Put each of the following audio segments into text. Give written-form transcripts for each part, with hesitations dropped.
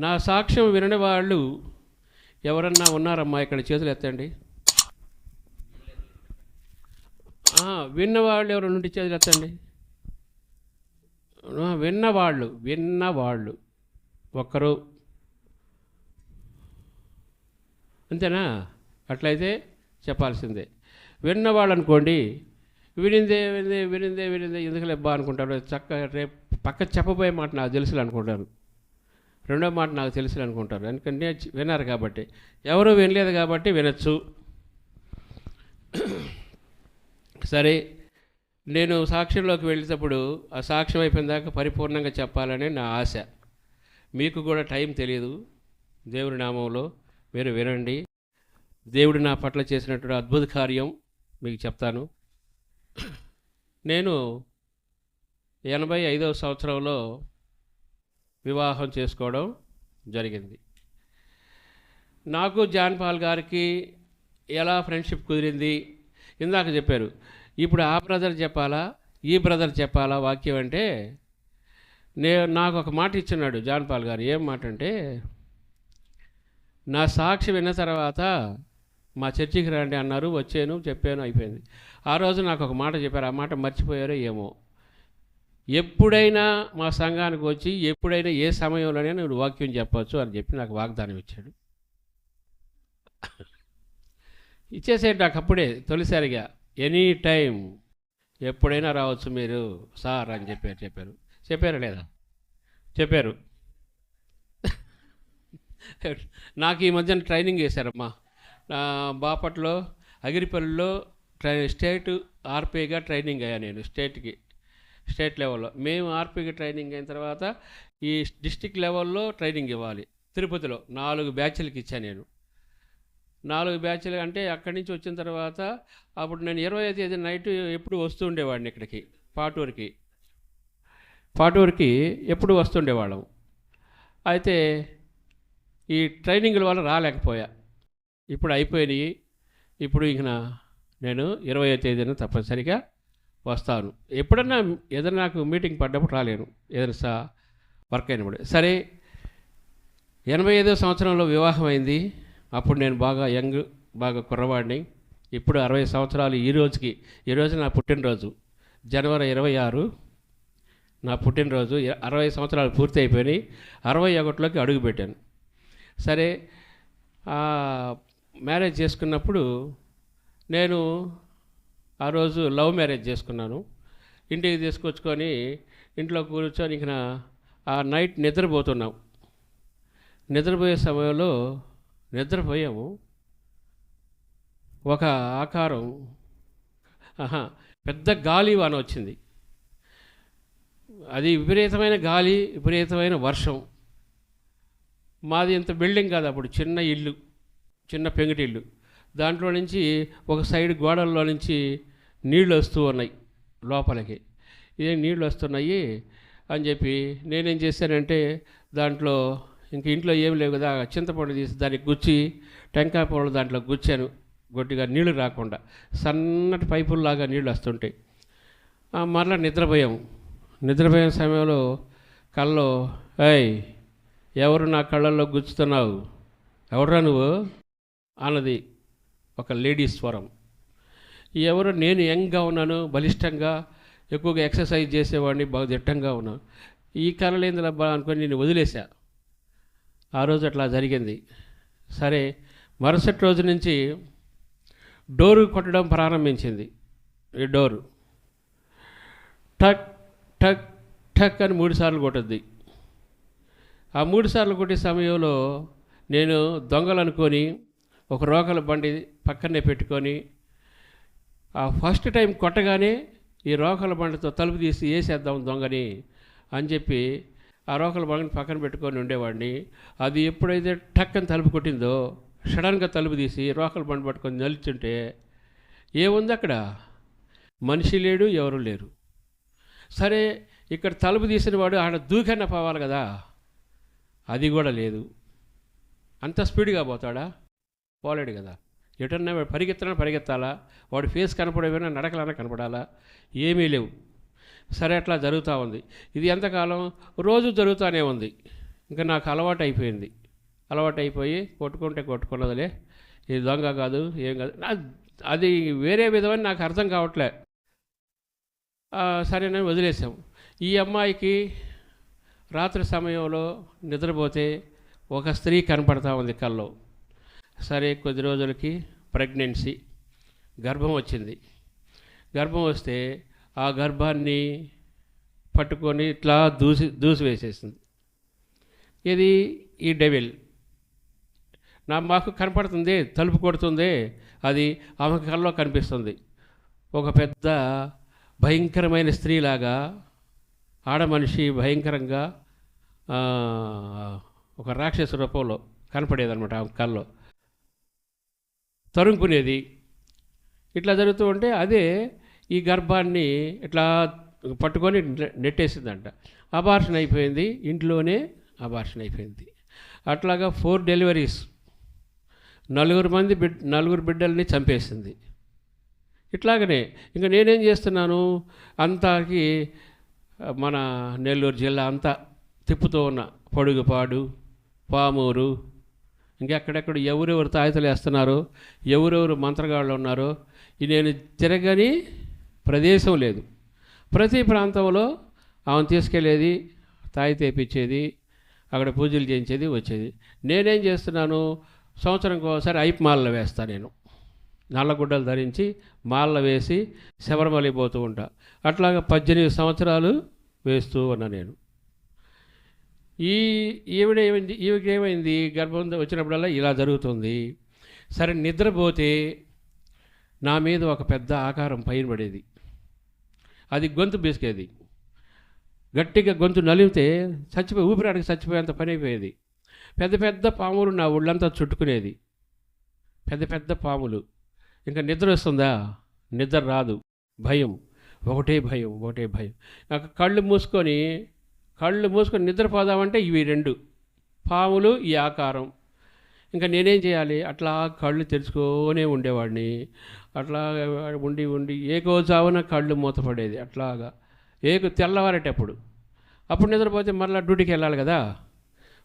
నా సాక్ష్యం వినని వాళ్ళు ఎవరన్నా ఉన్నారమ్మా? ఇక్కడ చేతులు ఎత్తండి. విన్నవాళ్ళు ఎవరు నుండి చేతులు ఎత్తండి. విన్నవాళ్ళు ఒక్కరు, అంతేనా? అట్లయితే చెప్పాల్సిందే. విన్నవాళ్ళు అనుకోండి, వినిందే ఎందుకులే బా అనుకుంటారు. రేపు పక్క చెప్పబోయే మాట నాకు తెలుసులు అనుకుంటారు, రెండో మాట నాకు తెలుసులు అనుకుంటారు. ఎందుకంటే విన్నారు కాబట్టి. ఎవరు వినలేదు కాబట్టి వినొచ్చు. సరే, నేను సాక్ష్యంలోకి వెళ్ళేటప్పుడు ఆ సాక్ష్యం అయిపోయిన దాకా పరిపూర్ణంగా చెప్పాలని నా ఆశ. మీకు కూడా టైం తెలియదు. దేవుడి నామంలో మీరు వినండి. దేవుడు నా పట్ల చేసినటువంటి అద్భుత కార్యం మీకు చెప్తాను. నేను 85వ సంవత్సరంలో వివాహం చేసుకోవడం జరిగింది. నాకు జాన్ పాల్ గారికి ఎలా ఫ్రెండ్షిప్ కుదిరింది ఇందాక చెప్పారు. ఇప్పుడు ఆ బ్రదర్ చెప్పాలా, ఈ బ్రదర్ చెప్పాలా వాక్యం అంటే, నాకు ఒక మాట ఇచ్చున్నాడు జాన్ పాల్ గారు. ఏం మాట అంటే, నా సాక్షి విన్న తర్వాత మా చర్చికి రండి అన్నారు. వచ్చాను, చెప్పాను, అయిపోయింది. ఆ రోజు నాకు ఒక మాట చెప్పారు. ఆ మాట మర్చిపోయారో ఏమో. ఎప్పుడైనా మా సంఘానికి వచ్చి ఎప్పుడైనా ఏ సమయంలోనే నువ్వు వాక్యం చెప్పవచ్చు అని చెప్పి నాకు వాగ్దానం ఇచ్చాడు. ఇచ్చేసేయండి నాకు అప్పుడే తొలిసారిగా. ఎనీ టైం, ఎప్పుడైనా రావచ్చు మీరు సార్ అని చెప్పారు లేదా? చెప్పారు. నాకు ఈ మధ్యన ట్రైనింగ్ చేశారమ్మా. బాపట్లో అగిరిపల్లిలో స్టేట్ ఆర్పీగా ట్రైనింగ్ అయ్యా నేను. స్టేట్ లెవెల్లో మేము ఆర్పీగా ట్రైనింగ్ అయిన తర్వాత ఈ డిస్టిక్ లెవెల్లో ట్రైనింగ్ ఇవ్వాలి. తిరుపతిలో 4 బ్యాచ్లకి ఇచ్చాను నేను. 4 బ్యాచ్లు అంటే అక్కడి నుంచి వచ్చిన తర్వాత అప్పుడు నేను 20వ తేదీ నైట్ ఎప్పుడు వస్తూ ఉండేవాడిని ఇక్కడికి, పాటూరుకి ఎప్పుడు వస్తుండేవాళ్ళం. అయితే ఈ ట్రైనింగ్ల వల్ల రాలేకపోయా. ఇప్పుడు అయిపోయినాయి. ఇప్పుడు ఇక నేను 20వ తేదీన తప్పనిసరిగా వస్తాను. ఎప్పుడన్నా ఏదైనా నాకు మీటింగ్ పడ్డప్పుడు రాలేను, ఏదైనా వర్క్ అయినప్పుడు. సరే, 85వ సంవత్సరంలో వివాహం అయింది. అప్పుడు నేను బాగా యంగ్, బాగా కుర్రవాడిని. ఇప్పుడు 60 సంవత్సరాలు ఈరోజు నా పుట్టినరోజు. జనవరి 26 నా పుట్టినరోజు. 60 సంవత్సరాలు పూర్తి అయిపోయినాయి. 61లోకి అడుగుపెట్టాను. సరే, మ్యారేజ్ చేసుకున్నప్పుడు నేను ఆ రోజు లవ్ మ్యారేజ్ చేసుకున్నాను. ఇంటికి తీసుకొచ్చుకొని ఇంట్లో కూర్చొని ఇక ఆ నైట్ నిద్రపోయే సమయంలో నిద్రపోయాము. ఒక ఆకారం, పెద్ద గాలి వాన వచ్చింది. అది విపరీతమైన గాలి, విపరీతమైన వర్షం. మాది ఇంత బిల్డింగ్ కాదు అప్పుడు, చిన్న పెంకుటిల్లు. దాంట్లో నుంచి ఒక సైడ్ గోడల్లో నుంచి నీళ్ళు వస్తూ ఉన్నాయి లోపలికి. నీళ్ళు వస్తున్నాయి అని చెప్పి నేనేం చేశానంటే, దాంట్లో ఇంట్లో ఏం లేవు కదా, చింతపండు తీసి దానికి గుచ్చి టెంకాయ పొలం దాంట్లో గుచ్చాను. గట్టిగా నీళ్లు రాకుండా సన్నటి పైపుల్లాగా నీళ్ళు వస్తుంటాయి. మరలా నిద్రపోయిన సమయంలో కళ్ళలో, ఏయ్ ఎవరు నా కళ్ళల్లో గుచ్చుతున్నావు, ఎవరురా నువ్వు అన్నది ఒక లేడీ స్వరం. ఎవరు? నేను యంగ్గా ఉన్నాను, బలిష్టంగా, ఎక్కువగా ఎక్సర్సైజ్ చేసేవాడిని, బాగా దిట్టంగా ఉన్నాను. ఈ కళలేందులో అనుకొని నేను వదిలేశా. ఆ రోజు అట్లా జరిగింది. సరే, మరుసటి రోజు నుంచి డోరు కొట్టడం ప్రారంభించింది. ఈ డోరు టక్ టక్ టక్ అని 3 సార్లు కొట్టుద్ది. ఆ 3 సార్లు కొట్టే సమయంలో నేను దొంగలు అనుకొని ఒక రోకల బండి పక్కనే పెట్టుకొని, ఆ ఫస్ట్ టైం కొట్టగానే ఈ రోకల బండితో తలుపు తీసి వేసేద్దాం దొంగని అని చెప్పి ఆ రోకల బండిని పక్కన పెట్టుకొని ఉండేవాడిని. అది ఎప్పుడైతే టక్కని తలుపు కొట్టిందో సడన్గా తలుపు తీసి రోకల బండి పట్టుకొని నిల్చుంటే ఏముంది అక్కడ? మనిషి లేడు, ఎవరు లేరు. సరే, ఇక్కడ తలుపు తీసిన వాడు ఆడ దూకన్నా పోవాలి కదా, అది కూడా లేదు. అంత స్పీడ్గా పోతాడా? పోలేడు కదా. ఎటన్నా పరిగెత్తాలా, వాడి ఫేస్ కనపడేమైనా నడకలన్నా కనపడాలా, ఏమీ లేవు. సరే, అట్లా జరుగుతూ ఉంది. ఇది ఎంతకాలం? రోజు జరుగుతూనే ఉంది. ఇంకా నాకు అలవాటు అయిపోయింది. అలవాటు అయిపోయి కొట్టుకుంటే కొట్టుకున్నదిలే, ఇది దొంగ కాదు ఏం కాదు, అది వేరే విధమని నాకు అర్థం కావట్లే. సరేనని వదిలేసాం. ఈ అమ్మాయికి రాత్రి సమయంలో నిద్రపోతే ఒక స్త్రీ కనపడతా ఉంది కల్లో. సరే కొద్ది రోజులకి ప్రెగ్నెన్సీ, గర్భం వచ్చింది. గర్భం వస్తే ఆ గర్భాన్ని పట్టుకొని ఇట్లా దూసి వేసేసింది. ఇది ఈ డెవిల్ మాకు కనపడుతుంది, తలుపు కొడుతుంది, అది ఆమె కల్లో కనిపిస్తుంది. ఒక పెద్ద భయంకరమైన స్త్రీలాగా, ఆడమనిషి భయంకరంగా ఒక రాక్షస రూపంలో కనపడేదనమాట ఆమె కల్లో, తరుముకునేది. ఇట్లా జరుగుతూ ఉంటే అదే ఈ గర్భాన్ని ఇట్లా పట్టుకొని నెట్టేసిందంట. అబార్షన్ అయిపోయింది, ఇంట్లోనే అబార్షన్ అయిపోయింది. అట్లాగా 4 డెలివరీస్, 4 బిడ్డల్ని చంపేసింది. ఇట్లాగనే ఇంకా నేనేం చేస్తున్నాను, అంతాకి మన నెల్లూరు జిల్లా అంతా తిప్పుతూ ఉన్నా. పొడుగుపాడు, పామూరు, ఇంకెక్కడెక్కడ ఎవరెవరు తాయితలు వేస్తున్నారో, ఎవరెవరు మంత్రగాళ్ళు ఉన్నారో నేను తిరగని ప్రదేశం లేదు. ప్రతి ప్రాంతంలో ఆమెను తీసుకెళ్ళేది, తాయి తెప్పించేది, అక్కడ పూజలు చేయించేది, వచ్చేది. నేనేం చేస్తున్నాను, సంవత్సరంకి ఒకసారి ఐప్ మాలలో వేస్తాను. నేను నల్లగుడ్డలు ధరించి మాలలో వేసి శబరిమల పోతూ ఉంటా. అట్లాగా 18 సంవత్సరాలు వేస్తూ ఉన్నా నేను. ఈవిడేమైంది, గర్భం వచ్చినప్పుడల్లా ఇలా జరుగుతుంది. సరే నిద్రపోతే నా మీద ఒక పెద్ద ఆకారం పైన పడేది, అది గొంతు బీసుకేది. గట్టిగా గొంతు నలిగితే చచ్చిపోయి ఊపిరాడికి చచ్చిపోయేంత పని అయిపోయేది. పెద్ద పెద్ద పాములు నా ఒళ్ళంతా చుట్టుకునేది, పెద్ద పెద్ద పాములు. ఇంకా నిద్ర వస్తుందా, నిద్ర రాదు, భయం, ఒకటే భయం. నాకు కళ్ళు మూసుకొని నిద్రపోదామంటే ఇవి 2 పాములు, ఈ ఆకారం. ఇంకా నేనేం చేయాలి, అట్లా కళ్ళు తెరుచుకొనే ఉండేవాడిని. అట్లా ఉండి ఏకోజావున కళ్ళు మూతపడేది. అట్లాగా తెల్లవారేటప్పుడు. అప్పుడు నిద్రపోతే మరలా డ్యూటీకి వెళ్ళాలి కదా.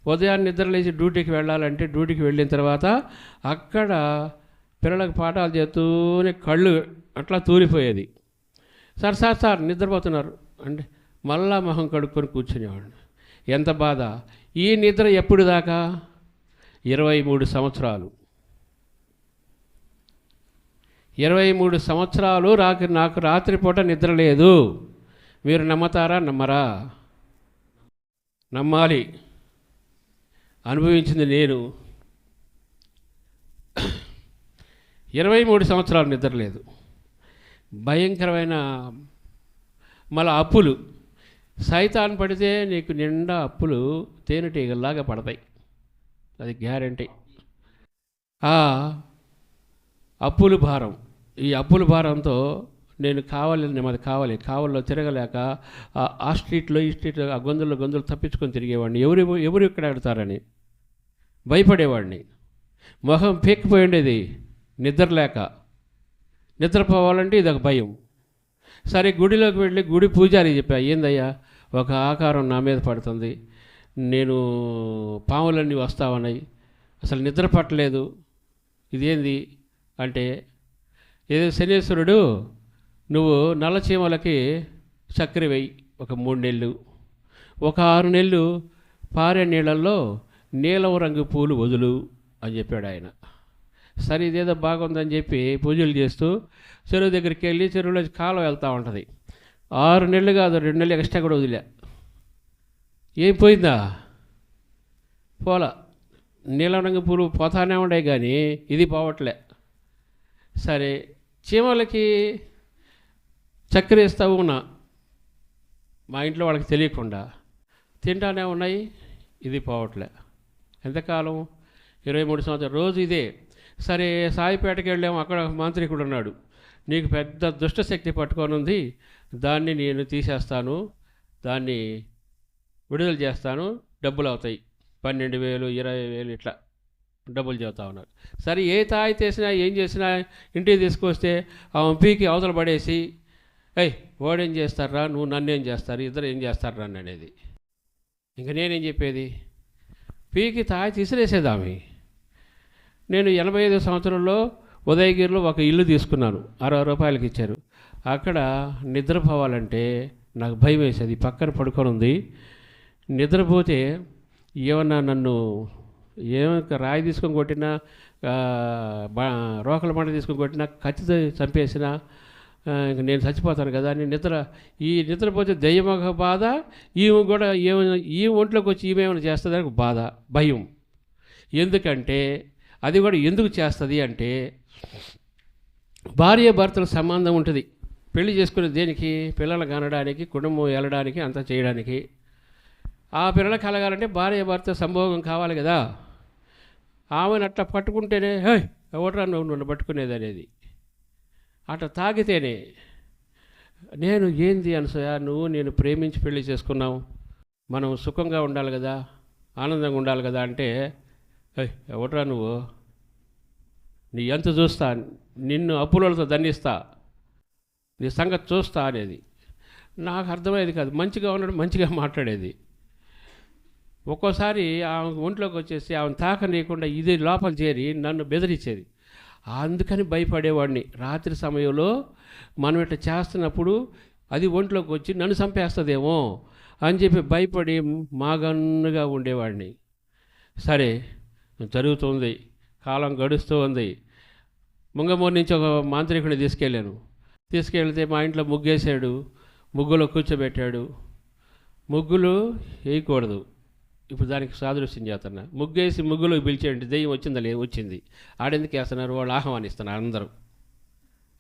ఉదయాన్నే నిద్రలేసి డ్యూటీకి వెళ్ళాలంటే డ్యూటీకి వెళ్ళిన తర్వాత అక్కడ పిల్లలకు పాఠాలు చేస్తూనే కళ్ళు అట్లా తూలిపోయేది. సార్ నిద్రపోతున్నారు అంటే మళ్ళా మొహం కడుక్కొని కూర్చునేవాడిని. ఎంత బాధ. ఈ నిద్ర ఎప్పుడు దాకా? 23 సంవత్సరాలు. 23 సంవత్సరాలు నాకు రాత్రిపూట నిద్ర లేదు. మీరు నమ్మతారా, నమ్మరా? నమ్మాలి. అనుభవించింది నేను. 23 సంవత్సరాలు నిద్ర లేదు. భయంకరమైన మళ్ళీ అప్పులు. సైతాన్ పడితే నీకు నిండా అప్పులు తేనెటీగల్లాగా పడతాయి, అది గ్యారంటీ. అప్పుల భారం, ఈ అప్పుల భారంతో నేను కావల్లో తిరగలేక ఆ స్ట్రీట్లో ఈ స్ట్రీట్లో ఆ గొంతులు తప్పించుకొని తిరిగేవాడిని. ఎవరు ఇక్కడ ఆడతారని భయపడేవాడిని. మొహం పీక్కిపోయి ఉండేది నిద్రలేక. నిద్రపోవాలంటే ఇదొక భయం. సరే గుడిలోకి వెళ్ళి గుడి పూజారి చెప్పా, ఏందయ్యా ఒక ఆకారం నా మీద పడుతుంది, నేను పాములన్నీ వస్తావన్నాయి, అసలు నిద్ర పట్టలేదు, ఇదేంది అంటే, ఏదో శనీశ్వరుడు నువ్వు నల్లచీమలకి చక్కెర వేయి ఒక 3 నెలలు, ఒక 6 నెలలు పారే నీళ్ళల్లో నీలం రంగు పూలు వదులు అని చెప్పాడు ఆయన. సరే ఇదేదో బాగుందని చెప్పి పూజలు చేస్తూ చెరువు దగ్గరికి వెళ్ళి చెరువులో కాలం వెళ్తూ ఉంటుంది. 6 నెలలు కాదు 2 నెలలు ఎక్స్ట్రా కూడా వదిలే. ఏం పోయిందా? పోలా. నీలం రంగు పూలు పోతానే ఉన్నాయి కానీ ఇది పోవట్లే. సరే చీమలకి చక్కెర ఇస్తూ ఉన్నా, మా ఇంట్లో వాళ్ళకి తెలియకుండా తింటానే ఉన్నాయి, ఇది పోవట్లే. ఎంతకాలం? 23 సంవత్సరాలు రోజు ఇదే. సరే సాయిపేటకి వెళ్ళాము, అక్కడ మాంత్రికుడు ఉన్నాడు, నీకు పెద్ద దుష్టశక్తి పట్టుకొని ఉంది, దాన్ని నేను తీసేస్తాను, దాన్ని విడుదల చేస్తాను, డబ్బులు అవుతాయి, 12,000 20,000 ఇట్లా డబ్బులు చెబుతా ఉన్నారు. సరే ఏ తాయి చేసినా ఏం చేసినా ఇంటికి తీసుకొస్తే ఆ పీకి అవతల పడేసి, వాడేం చేస్తారా, నువ్వు నన్నేం చేస్తారు, ఇద్దరు ఏం చేస్తారా అనేది. ఇంకా నేనేం చెప్పేది? పీకి తాగి తీసిరేసేది ఆమె. నేను 85 సంవత్సరంలో ఉదయగిరిలో ఒక ఇల్లు తీసుకున్నాను, 60 రూపాయలకి ఇచ్చారు. అక్కడ నిద్రపోవాలంటే నాకు భయం వేసేది. పక్కన పడుకొని ఉంది, నిద్రపోతే ఏమన్నా నన్ను రాయి తీసుకొని కొట్టినా, రోకల మంట తీసుకొని కొట్టినా, కత్తితో చంపేసినా ఇంక నేను చచ్చిపోతాను కదా అని నిద్రపోతే దయ్యమొక బాధ, ఈమె కూడా ఈ ఒంట్లోకి వచ్చి ఈమెమన్నా చేస్తుందని బాధ, భయం. ఎందుకంటే అది కూడా ఎందుకు చేస్తుంది అంటే, భార్య భర్తల సంబంధం ఉంటుంది. పెళ్లి చేసుకునే దేనికి? పిల్లలు కనడానికి, కుటుంబం వెళ్ళడానికి, అంతా చేయడానికి. ఆ పిల్లలు కలగాలంటే భార్య భర్త సంభోగం కావాలి కదా. ఆమెను అట్లా పట్టుకుంటేనే ఎవడరా నువ్వు నన్ను పట్టుకునేది అనేది. అట్లా తాగితేనే నేను ఏంది అనసూయ, నేను ప్రేమించి పెళ్లి చేసుకున్నావు, మనం సుఖంగా ఉండాలి కదా, ఆనందంగా ఉండాలి కదా అంటే, ఎవడరా నువ్వు, నీ ఎంత చూస్తా, నిన్ను అప్పులతో దండిస్తా, నీ సంగతి చూస్తా అనేది. నాకు అర్థమయ్యేది కాదు. మంచిగా ఉన్నాడు, మంచిగా మాట్లాడేది. ఒక్కోసారి ఆమె ఒంట్లోకి వచ్చేసి ఆమెను తాకనీయకుండా ఇది లోపల చేరి నన్ను బెదిరించేది. అందుకని భయపడేవాడిని. రాత్రి సమయంలో మనం ఇట్లా చేస్తున్నప్పుడు అది ఒంట్లోకి వచ్చి నన్ను చంపేస్తుందేమో అని చెప్పి భయపడి మాగన్నుగా ఉండేవాడిని. సరే, జరుగుతుంది, కాలం గడుస్తూ ఉంది. ముంగమూరు నుంచి ఒక మాంత్రికుడిని తీసుకెళ్తే మా ఇంట్లో ముగ్గేసాడు, ముగ్గులో కూర్చోబెట్టాడు. ముగ్గులు వేయకూడదు, ఇప్పుడు దానికి సాదృశ్యం చేస్తున్నా. ముగ్గేసి ముగ్గులో పిలిచేయండి, దెయ్యం వచ్చిందా? లేదు, వచ్చింది. ఆడెందుకు వేస్తున్నారు? వాళ్ళు ఆహ్వానిస్తున్నారు.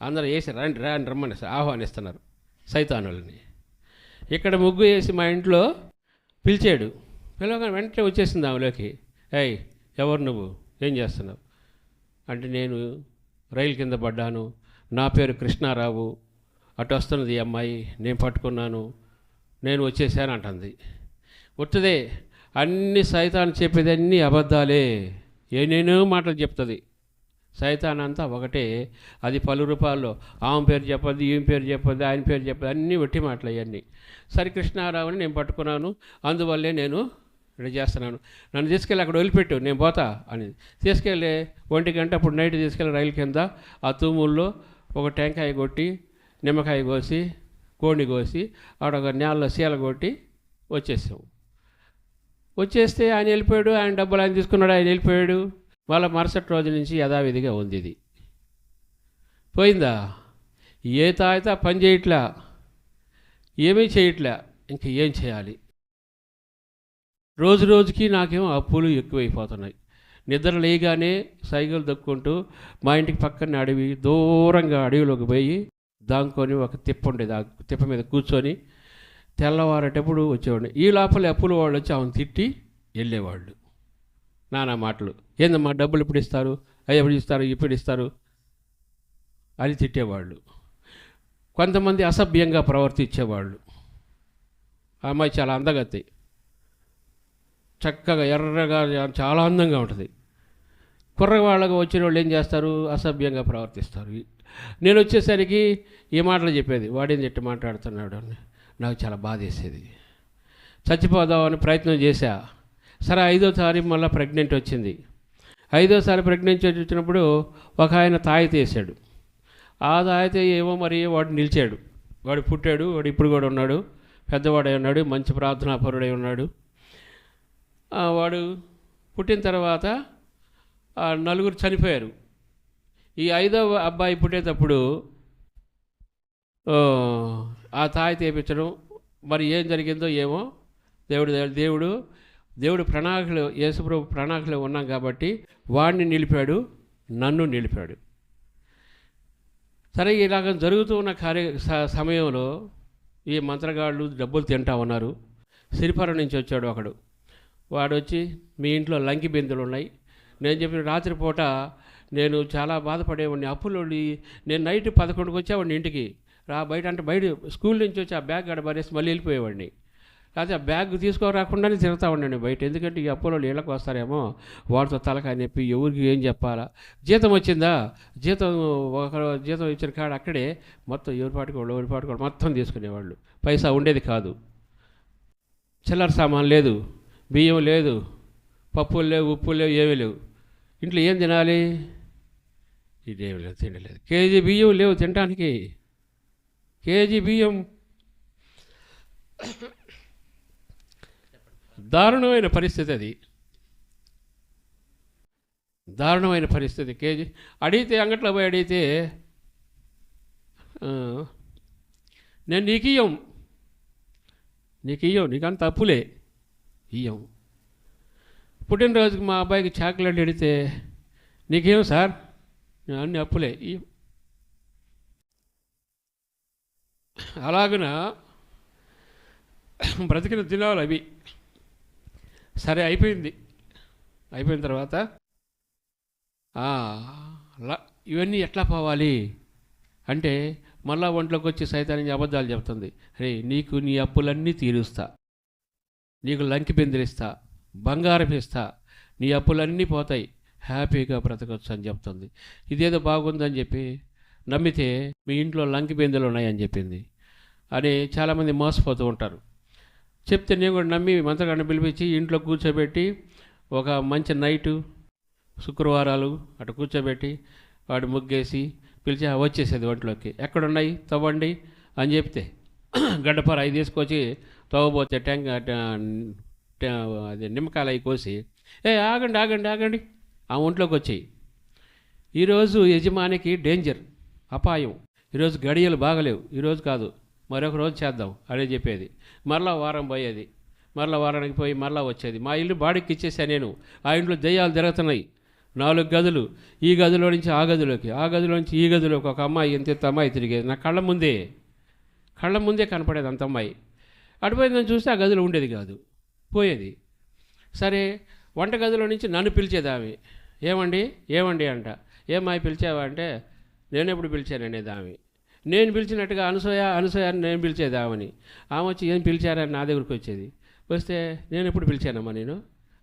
అందరూ వేసి రండి రమ్మని ఆహ్వానిస్తున్నారు సైతానులని. ఇక్కడ ముగ్గు వేసి మా ఇంట్లో పిలిచాడు. పిలవగానే వెంటనే వచ్చేసింది ఆమెలోకి. ఎవరు నువ్వు, ఏం చేస్తున్నావు అంటే, నేను రైలు కింద పడ్డాను, నా పేరు కృష్ణారావు, అటు వస్తున్నది ఈ అమ్మాయి, నేను పట్టుకున్నాను, నేను వచ్చేసాను అంటుంది. ఒట్టుదే, అన్ని సైతాన్ చెప్పేది అన్నీ అబద్ధాలే, ఏనేనో మాటలు చెప్తుంది. సైతాన్ అంతా ఒకటే, అది పలు రూపాల్లో. ఆమె పేరు చెప్పద్దు, ఈమె పేరు చెప్పద్దు, ఆయన పేరు చెప్పదు, అన్నీ ఒట్టి మాటలు అవన్నీ. సరే, కృష్ణారావుని నేను పట్టుకున్నాను, అందువల్లే నేను ఇక్కడ చేస్తున్నాను, నన్ను తీసుకెళ్ళి అక్కడ వదిలిపెట్టు, నేను పోతా అని తీసుకెళ్ళి 1 గంట అప్పుడు నైట్ తీసుకెళ్ళి రైలు కింద ఆ తూముల్లో ఒక టెంకాయ కొట్టి, నిమ్మకాయ కోసి, కోడిని కోసి, ఆడ ఒక నేలలో సీల కొట్టి వచ్చేస్తే ఆయన వెళ్ళిపోయాడు. ఆయన డబ్బులు ఆయన తీసుకున్నాడు, ఆయన వెళ్ళిపోయాడు. మళ్ళీ మరుసటి రోజు నుంచి యథావిధిగా ఉంది. ఇది పోయిందా? ఏ తాయితా పని చేయట్లా, ఏమీ చేయట్లే. ఇంక ఏం చేయాలి? రోజు రోజుకి నాకేమో అప్పులు ఎక్కువైపోతున్నాయి. నిద్ర లేయగానే సైకిల్ దక్కుంటూ మా ఇంటికి పక్కన అడవి, దూరంగా అడవిలోకి పోయి దాంకొని ఒక తిప్ప ఉండేది, ఆ తిప్ప మీద కూర్చొని తెల్లవారేటప్పుడు వచ్చేవాడిని. ఈ లోపల అప్పుల వాళ్ళు వచ్చి ఆమెను తిట్టి వెళ్ళేవాళ్ళు. నానా మాటలు, ఏందమ్మా డబ్బులు ఎప్పుడు ఇస్తారు, ఎప్పుడు ఇస్తారు అని తిట్టేవాళ్ళు. కొంతమంది అసభ్యంగా ప్రవర్తించేవాళ్ళు. ఆ అమ్మాయి చాలా అందగత్తి, చక్కగా ఎర్రగా చాలా అందంగా ఉంటుంది. కుర్రవాళ్ళగా వచ్చిన వాళ్ళు ఏం చేస్తారు? అసభ్యంగా ప్రవర్తిస్తారు. నేను వచ్చేసరికి ఈ మాటలు చెప్పేది, వాడేం చెట్టు మాట్లాడుతున్నాడు అని నాకు చాలా బాధ వేసేది. చచ్చిపోదామని ప్రయత్నం చేశా. సరే, 5వ తారీఖు మళ్ళీ ప్రెగ్నెంట్ వచ్చింది. 5వసారి ప్రెగ్నెంట్ వచ్చినప్పుడు ఒక ఆయన తాయిత వేసాడు. ఆ తాయిత ఏమో మరి వాడు నిలిచాడు. వాడు పుట్టాడు, వాడు ఇప్పుడు కూడా ఉన్నాడు, పెద్దవాడై ఉన్నాడు, మంచి ప్రార్థనాపరుడై ఉన్నాడు. వాడు పుట్టిన తర్వాత 4 చనిపోయారు. ఈ 5వ అబ్బాయి పుట్టేటప్పుడు ఆ తాయిత వేయించడం, మరి ఏం జరిగిందో ఏమో. దేవుడు ప్రణాళికలు, యేసుప్రభు ప్రణాళికలు ఉన్నాం కాబట్టి వాడిని నిలిపాడు, నన్ను నిలిపాడు. సరే, ఇలాగ జరుగుతూ ఉన్న సమయంలో ఈ మంత్రగాళ్ళు డబ్బులు తింటా ఉన్నారు. సిరిపురం నుంచి వచ్చాడు ఒకడు. వాడు వచ్చి, మీ ఇంట్లో లంకి బిందులు ఉన్నాయి. నేను చెప్పిన రాత్రిపూట నేను చాలా బాధపడేవాడిని, అప్పులు. నేను నైట్ 11కి వచ్చేవాడిని ఇంటికి. బయట స్కూల్ నుంచి వచ్చి ఆ బ్యాగ్ ఆడ పడేసి మళ్ళీ వెళ్ళిపోయేవాడిని. కాకపోతే ఆ బ్యాగ్ తీసుకోరాకుండానే తిరుగుతూ ఉండండి బయట. ఎందుకంటే ఈ అప్పులో ఇళ్ళకి వస్తారేమో, వాడితో తలకాయ నొప్పి, ఎవరికి ఏం చెప్పాలా. జీతం వచ్చిందా, జీతం ఇచ్చిన కాడ అక్కడే మొత్తం ఎవరిపాటుకోడు మొత్తం తీసుకునేవాళ్ళు. పైసా ఉండేది కాదు, చిల్లర సామాన్ లేదు, బియ్యం లేదు, పప్పులు లేవు, ఉప్పులు లేవు, ఏమీ లేవు. ఇంట్లో ఏం తినాలి? ఇదేమి లేదు, తినలేదు. కేజీ బియ్యం లేవు తినడానికి. కేజీ బియ్యం. దారుణమైన పరిస్థితి అది, దారుణమైన పరిస్థితి. కేజీ అడిగితే, అంగట్లో పోయి అడిగితే, నేను నీకు ఇయ్యం, నీకంత అప్పులే ఇయ్యం. పుట్టినరోజుకి మా అబ్బాయికి చాక్లెట్ అడిగితే, నీకేం సార్, అన్ని అప్పులే ఇయ్యం. అలాగున బ్రతికిన దినాలు అవి. సరే, అయిపోయిన తర్వాత ఇవన్నీ ఎట్లా పోవాలి అంటే, మళ్ళా ఒంట్లోకి వచ్చి సైతాన్ని అబద్ధాలు చెప్తుంది. రే, నీకు నీ అప్పులన్నీ తీరుస్తా, నీకు లంకి బెందిరిస్తా, బంగారం ఇస్తా, నీ అప్పులన్నీ పోతాయి, హ్యాపీగా బ్రతకొచ్చు అని చెప్తుంది. ఇదేదో బాగుందని చెప్పి నమ్మితే మీ ఇంట్లో లంకి బెందులు ఉన్నాయని చెప్పింది అని చాలామంది మోసపోతూ ఉంటారు. చెప్తే నేను కూడా నమ్మి మంత్రగాడిని పిలిపించి ఇంట్లో కూర్చోబెట్టి, ఒక మంచి నైటు శుక్రవారాలు అటు కూర్చోబెట్టి వాడు ముగ్గేసి పిలిచి వచ్చేసేది ఒంట్లోకి. ఎక్కడున్నాయి తవ్వండి అని చెప్తే గడ్డపార అవి తీసుకొచ్చి తవ్వబోతే అది నిమ్మకాయలు అవి కోసి, ఆగండి ఆ ఒంట్లోకి వచ్చాయి. ఈరోజు యజమానికి డేంజర్, అపాయం. ఈరోజు గడియలు బాగలేవు, ఈరోజు కాదు మరొక రోజు చేద్దాం అదే చెప్పేది. మరలా వారం పోయేది, మరలా వారానికి పోయి మరలా వచ్చేది. మా ఇల్లు బాడికి ఇచ్చేసాను నేను. ఆ ఇంట్లో దెయ్యాలు తిరుగుతున్నాయి. 4 గదులు, ఈ గదిలో నుంచి ఆ గదిలోకి, ఆ గదిలో నుంచి ఈ గదిలోకి ఒక అమ్మాయి, ఎంత అమ్మాయి తిరిగేది నా కళ్ళ ముందే కనపడేది అంత అమ్మాయి. అటుపోయిందని చూస్తే ఆ గదిలో ఉండేది కాదు, పోయేది. సరే, వంట గదిలో నుంచి నన్ను పిలిచేది ఆమె. ఏమండి అంట. ఏమాయి పిలిచావా అంటే, నేను ఎప్పుడు పిలిచాననేది ఆమె. నేను పిలిచినట్టుగా అనసూయ అని నేను పిలిచేది ఆమెని. ఆమె వచ్చి ఏం పిలిచారని నా దగ్గరికి వచ్చేది. వస్తే నేను ఎప్పుడు పిలిచానమ్మా నేను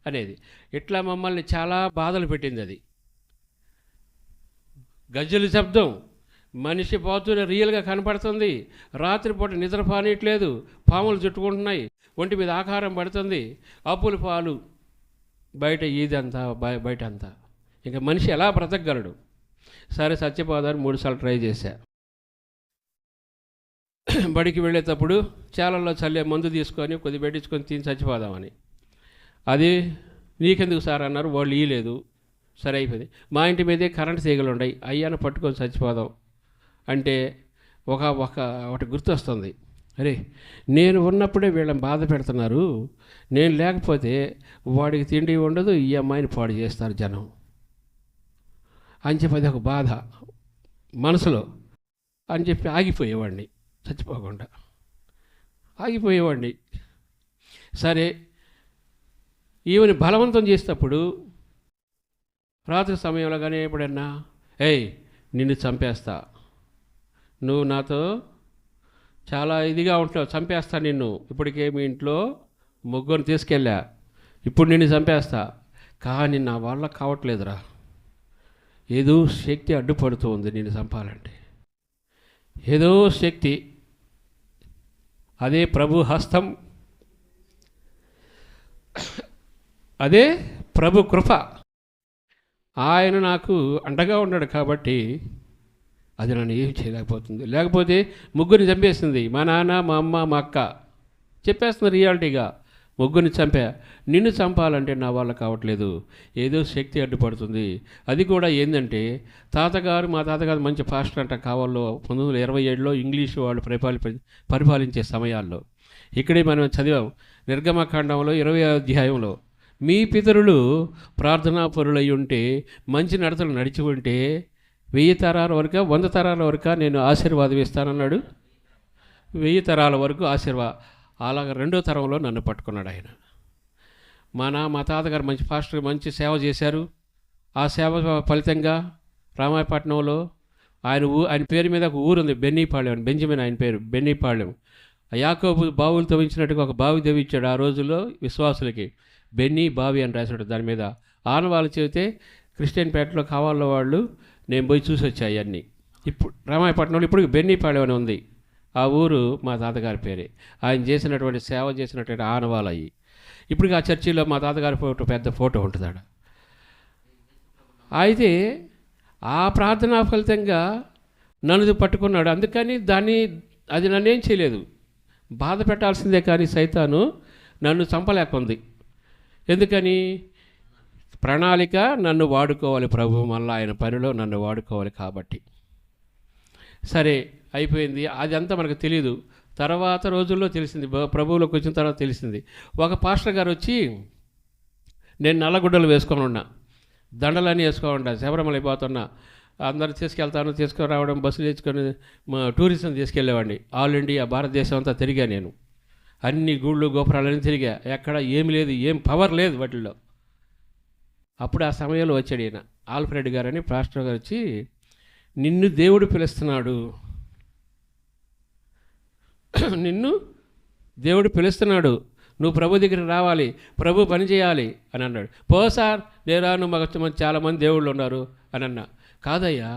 అనేది. ఇట్లా మమ్మల్ని చాలా బాధలు పెట్టింది అది. గజ్జల శబ్దం, మనిషి పోతూనే రియల్గా కనపడుతుంది. రాత్రిపూట నిద్ర పానీయట్లేదు, పాములు చుట్టుకుంటున్నాయి, ఒంటి మీద ఆకారం పడుతుంది, అప్పుల పాలు, బయట ఇదంతా బయట అంతా. ఇంకా మనిషి ఎలా బ్రతకగలడు? సరే, చచ్చిపోదాన్ని 3 సార్లు ట్రై చేశా. బడికి వెళ్ళేటప్పుడు చాలల్లో చల్లే మందు తీసుకొని కొద్ది పెట్టించుకొని తిని చచ్చిపోదామని. అది నీకెందుకు సార్ అన్నారు, వాళ్ళు ఇయ్యలేదు. సరే, అయిపోయింది. మా ఇంటి మీదే కరెంట్ తీగలు ఉన్నాయి, అయ్యాన పట్టుకొని చచ్చిపోదాం అంటే ఒకటి గుర్తొస్తుంది. అరే, నేను ఉన్నప్పుడే వీళ్ళని బాధ పెడుతున్నారు, నేను లేకపోతే వాడికి తిండి ఉండదు, ఈ అమ్మాయిని పాడు చేస్తారు జనం అని చెప్పి అది ఒక బాధ మనసులో అని చెప్పి ఆగిపోయేవాడిని, చచ్చిపోకుండా ఆగిపోయేవాడిని. సరే, ఈమెని బలవంతం చేసేటప్పుడు రాత్రి సమయంలో కానీ ఎప్పుడన్నా, నిన్ను చంపేస్తా, నువ్వు నాతో చాలా ఇదిగా ఉంటావు, చంపేస్తా నిన్ను, ఇప్పటికే మీ ఇంట్లో ముగ్గురిని తీసుకెళ్ళా, ఇప్పుడు నిన్ను చంపేస్తా, కానీ నా వల్ల కావట్లేదురా, ఏదో శక్తి అడ్డుపడుతూ ఉంది నిన్ను చంపాలంటే, ఏదో శక్తి, అదే ప్రభు హస్తం, అదే ప్రభు కృప, ఆయన నాకు అండగా ఉన్నాడు కాబట్టి అది నన్ను ఏం చేయలేకపోతుంది. లేకపోతే ముగ్గురిని చంపేస్తుంది, మా నాన్న, మా అమ్మ, మా అక్క, చెప్పేస్తుంది రియాలిటీగా, ముగ్గురిని చంపా. నిన్ను చంపాలంటే నా వల్ల కావట్లేదు, ఏదో శక్తి అడ్డుపడుతుంది. అది కూడా ఏంటంటే మా తాతగారు మంచి పాస్టర్ అంట కావాలో 1927లో ఇంగ్లీషు వాళ్ళు పరిపాలించే సమయాల్లో. ఇక్కడే మనం చదివాం నిర్గమకాండంలో 20వ అధ్యాయంలో, మీ పితరులు ప్రార్థనాపరులై ఉంటే, మంచి నడతలు నడిచి ఉంటే 1000 తరాల వరకు 100 తరాల వరకు నేను ఆశీర్వాదం ఇస్తానన్నాడు. 1000 తరాల వరకు అలాగ 2వ తరంలో నన్ను పట్టుకున్నాడు ఆయన. మా తాతగారు మంచి పాస్టర్, మంచి సేవ చేశారు. ఆ సేవ ఫలితంగా రామాయపట్నంలో ఆయన పేరు మీద ఒక ఊరు ఉంది, బెన్నీపాళెం, బెంజమిన్ ఆయన పేరు, బెన్నీపాళెం. యాకోబు బావులు తవ్వించినట్టుగా ఒక బావి తవ్వించాడు ఆ రోజుల్లో విశ్వాసులకి, బెన్నీ బావి అని రాశాడు. దాని మీద ఆనవాళ్ళు చెబితే క్రిస్టియన్ పేటలో కావాలో వాళ్ళు, నేను పోయి చూసి వచ్చాయి అన్నీ. ఇప్పుడు రామాయపట్నంలో ఇప్పుడు బెన్నీపాళెం అని ఉంది, ఆ ఊరు మా తాతగారి పేరే. ఆయన చేసినటువంటి సేవ చేసినటువంటి ఆనవాళ్ళు అయ్యి. ఇప్పటికి ఆ చర్చిలో మా తాతగారి ఫోటో, పెద్ద ఫోటో ఉంటుంది ఆడ. అయితే ఆ ప్రార్థనా ఫలితంగా నన్ను పట్టుకున్నాడు. అందుకని అది నన్నేం చేయలేదు, బాధ పెట్టాల్సిందే. కానీ సైతాను నన్ను చంపలేకుంది. ఎందుకని? ప్రణాళిక, నన్ను వాడుకోవాలి ప్రభు, మళ్ళీ ఆయన పనిలో నన్ను వాడుకోవాలి కాబట్టి. సరే అయిపోయింది. అదంతా మనకు తెలియదు. తర్వాత రోజుల్లో తెలిసింది, ప్రభువులోకి వచ్చిన తర్వాత తెలిసింది. ఒక పాస్టర్ గారు వచ్చి, నేను నల్లగుడ్డలు వేసుకొని ఉన్నా, దండలన్నీ వేసుకొని ఉన్నా, శబరిమల అయిపోతున్నా, అందరు తీసుకురావడం, బస్సులు తెచ్చుకొని టూరిజం తీసుకెళ్ళేవాడిని. ఆల్ ఇండియా, భారతదేశం అంతా తిరిగా నేను. అన్ని గుళ్ళు గోపురాలన్నీ తిరిగా. ఎక్కడ ఏమి లేదు, ఏం పవర్ లేదు వాటిల్లో. అప్పుడు ఆ సమయంలో వచ్చాడు ఈయన ఆల్ఫ్రెడ్ గారని పాస్టర్ గారు వచ్చి, నిన్ను దేవుడు పిలుస్తున్నాడు, నిన్ను దేవుడు పిలుస్తున్నాడు, నువ్వు ప్రభు దగ్గరికి రావాలి, ప్రభు పని చేయాలి అని అన్నాడు. పో సార్, నేను రాను, మాకు చాలామంది దేవుళ్ళు ఉన్నారు అని అన్నా. కాదయ్యా,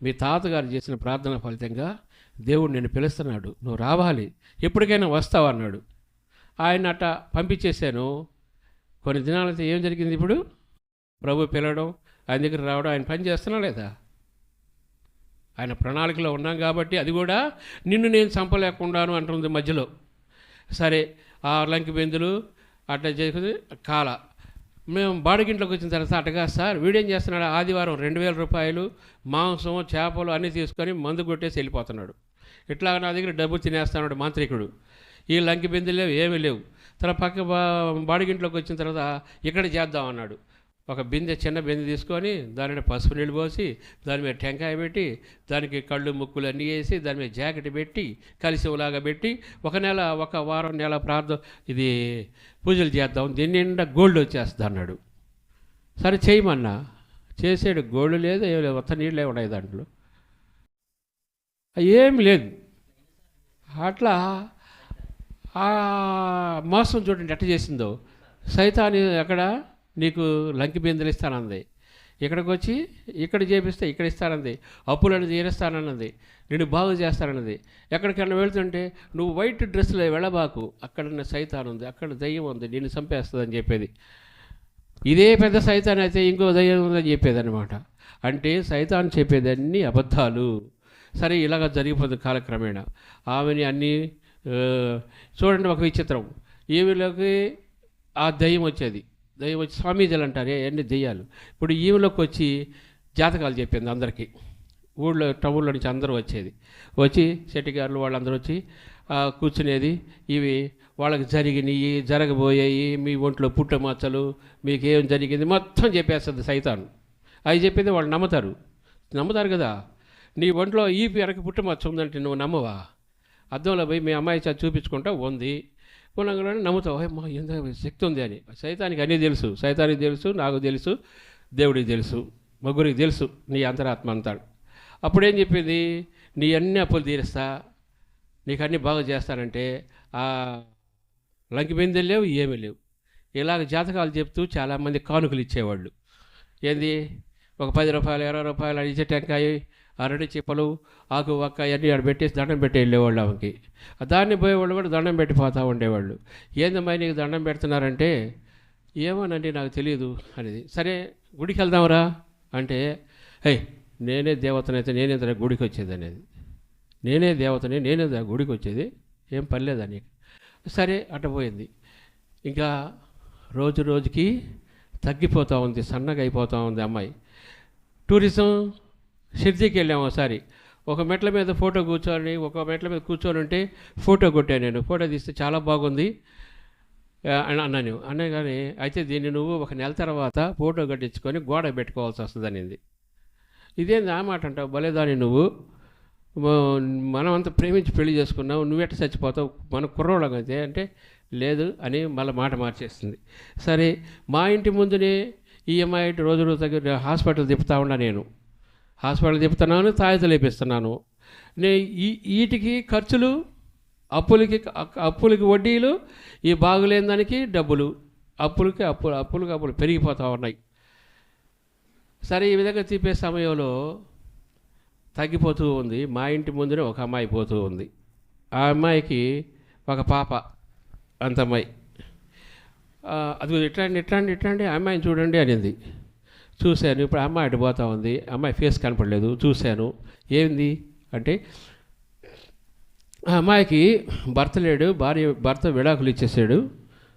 మీ తాతగారు చేసిన ప్రార్థన ఫలితంగా దేవుడు నిన్ను పిలుస్తున్నాడు, నువ్వు రావాలి, ఎప్పటికైనా వస్తావు అన్నాడు. ఆయన అట్ట పంపించేశాను. కొన్ని దినాలైతే ఏం జరిగింది? ఇప్పుడు ప్రభు పిలవడం, ఆయన దగ్గర రావడం, ఆయన పని చేస్తున్నా లేదా? ఆయన ప్రణాళికలో ఉన్నాం కాబట్టి. అది కూడా నిన్ను నేను చంపలేకుండాను అంటుంది మధ్యలో. సరే, ఆ లంకి బెందులు అట్లా చేసి కాల మేము బాడిగింట్లోకి వచ్చిన తర్వాత, అట్టగా సార్ వీడేం చేస్తున్నాడు, ఆదివారం 2000 రూపాయలు మాంసం, చేపలు అన్నీ తీసుకొని మందు కొట్టేసి వెళ్ళిపోతున్నాడు. ఇట్లా నా దగ్గర డబ్బు తినేస్తున్నాడు మాంత్రికుడు. ఈ లంకి బెందులు లేవు, ఏమీ లేవు. తర్వాత పక్క బాడిగింట్లోకి వచ్చిన తర్వాత ఇక్కడ చేద్దాం అన్నాడు. ఒక బిందె, చిన్న బిందె తీసుకొని దాని మీద పసుపు నీళ్ళు పోసి, దాని మీద టెంకాయ పెట్టి, దానికి కళ్ళు ముక్కులు అన్నీ వేసి, దాని మీద జాకెట్ పెట్టి, కలిసిలాగా పెట్టి, ఒక వారం నెల ఇది పూజలు చేద్దాం, దీని నిండా గోల్డ్ వచ్చేస్తుంది అన్నాడు. సరే చేయమన్నా, చేసాడు. గోల్డ్ లేదు, ఏం లేదు, మొత్తం నీళ్ళే ఉన్నాయి దాంట్లో, ఏమి లేదు. అట్లా ఆ మోసం చూడండి ఎట్ట చేసిందో. సైతాను అక్కడ నీకు లంకి బిందెలు ఇస్తానంది, ఇక్కడికి వచ్చి ఇక్కడ చేపిస్తే ఇక్కడ ఇస్తానంది, అప్పులను తీరుస్తానన్నది, నేను బాగు చేస్తానన్నది. ఎక్కడికైనా వెళ్తుంటే నువ్వు వైట్ డ్రెస్సులో వెళ్ళబాకు, అక్కడ సైతాన్ ఉంది, అక్కడ దయ్యం ఉంది, నిన్ను చంపేస్తుందని చెప్పేది. ఇదే పెద్ద సైతాన్ అయితే ఇంకో దయ్యం ఉందని చెప్పేది అనమాట. అంటే సైతాన్ చెప్పేదన్నీ అబద్ధాలు. సరే, ఇలాగ జరిగిపోతుంది కాలక్రమేణా. ఆమెని అన్నీ చూడండి, ఒక విచిత్రం. ఈమెలోకి ఆ దయ్యం వచ్చేది, దయ్యం వచ్చి స్వామీజీలు అంటారే అన్ని దెయ్యాలు. ఇప్పుడు ఈమెలోకి వచ్చి జాతకాలు చెప్పింది అందరికీ. ఊళ్ళో, టౌన్లో నుంచి అందరూ వచ్చి శెట్టిగారులు వాళ్ళందరూ వచ్చి కూర్చునేది. ఇవి వాళ్ళకి జరిగినాయి, జరగబోయాయి, మీ ఒంట్లో పుట్టమచ్చలు, మీకు ఏం జరిగింది మొత్తం చెప్పేస్తుంది సైతాను. అవి చెప్పేది వాళ్ళు నమ్ముతారు కదా. నీ ఒంట్లో ఈపి ఎరక పుట్టమచ్చ ఉందంటే నువ్వు నమ్మవా? అద్దంలో పోయి మీ అమ్మాయి చూపించుకుంటా ఉంది, పునంగానే నమ్ముతావు, మా ఎంత శక్తి ఉంది అని. సైతానికి అన్నీ తెలుసు, సైతానికి తెలుసు, నాకు తెలుసు, దేవుడికి తెలుసు, ముగ్గురికి తెలుసు నీ అంతరాత్మ అంతాడు. అప్పుడేం చెప్పింది, నీ అన్ని అప్పులు తీరుస్తా, నీకు అన్నీ బాగా చేస్తానంటే ఆ లంకి బిందెలు లేవు, ఏమీ లేవు. ఇలాగ జాతకాలు చెప్తూ చాలామంది కానుకలు ఇచ్చేవాళ్ళు. ఏంది, ఒక 10 రూపాయలు, 20 రూపాయలు అని ఇచ్చే టెంకాయ, అరటి చిప్పలు, ఆకు వక్క అన్నీ ఆడ పెట్టేసి దండం పెట్టి వెళ్ళేవాళ్ళు ఆమెకి. దాన్ని పోయేవాళ్ళు కూడా దండం పెట్టిపోతూ ఉండేవాళ్ళు. ఏందమ్మా నీకు దండం పెడుతున్నారంటే, ఏమోనండి నాకు తెలియదు అనేది. సరే గుడికి వెళ్దాంరా అంటే, నేనే దేవతనైతే నేనేంత గుడికి వచ్చేది అనేది, నేనే దేవతని నేనేంత గుడికి వచ్చేది, ఏం పర్లేదని. సరే అట్ట పోయింది. ఇంకా రోజు రోజుకి తగ్గిపోతూ ఉంది, సన్నగా అయిపోతూ ఉంది అమ్మాయి. టూరిజం షిర్జీకి వెళ్ళాము ఒకసారి. ఒక మెట్ల మీద కూర్చొని ఉంటే ఫోటో కొట్టాను నేను. ఫోటో తీస్తే చాలా బాగుంది అని అన్నాను. కానీ అయితే దీన్ని నువ్వు ఒక నెల తర్వాత ఫోటో కట్టించుకొని గోడ పెట్టుకోవాల్సి వస్తుంది అనింది. ఇదేంది ఆ మాట అంటావు, భలేదాని నువ్వు, మనం అంతా ప్రేమించి పెళ్లి చేసుకున్నావు, నువ్వెట్ట చచ్చిపోతావు, మన కుర్రోళ్ళం అయితే అంటే లేదు అని మళ్ళీ మాట మార్చేస్తుంది. సరే, మా ఇంటి ముందునే ఈ అమ్మాయి రోజు దగ్గర హాస్పిటల్ తిప్పుతా ఉన్నా, నేను హాస్పిటల్ తిప్పుతున్నాను, తాయితలు వేపిస్తున్నాను. వీటికి ఖర్చులు, అప్పులకి వడ్డీలు, ఈ బాగులేని దానికి డబ్బులు, అప్పులు పెరిగిపోతూ ఉన్నాయి. సరే, ఈ విధంగా తిప్పే సమయంలో తగ్గిపోతూ ఉంది. మా ఇంటి ముందునే ఒక అమ్మాయి పోతూ ఉంది. ఆ అమ్మాయికి ఒక పాప, అంత అమ్మాయి. అది ఇట్లాంటి ఆ అమ్మాయిని చూడండి అనింది. చూశాను. ఇప్పుడు ఆ అమ్మాయి అటు పోతా ఉంది. అమ్మాయి ఫేస్ కనపడలేదు. చూశాను. ఏంది అంటే ఆ అమ్మాయికి భర్త లేడు, భర్త విడాకులు ఇచ్చేసాడు.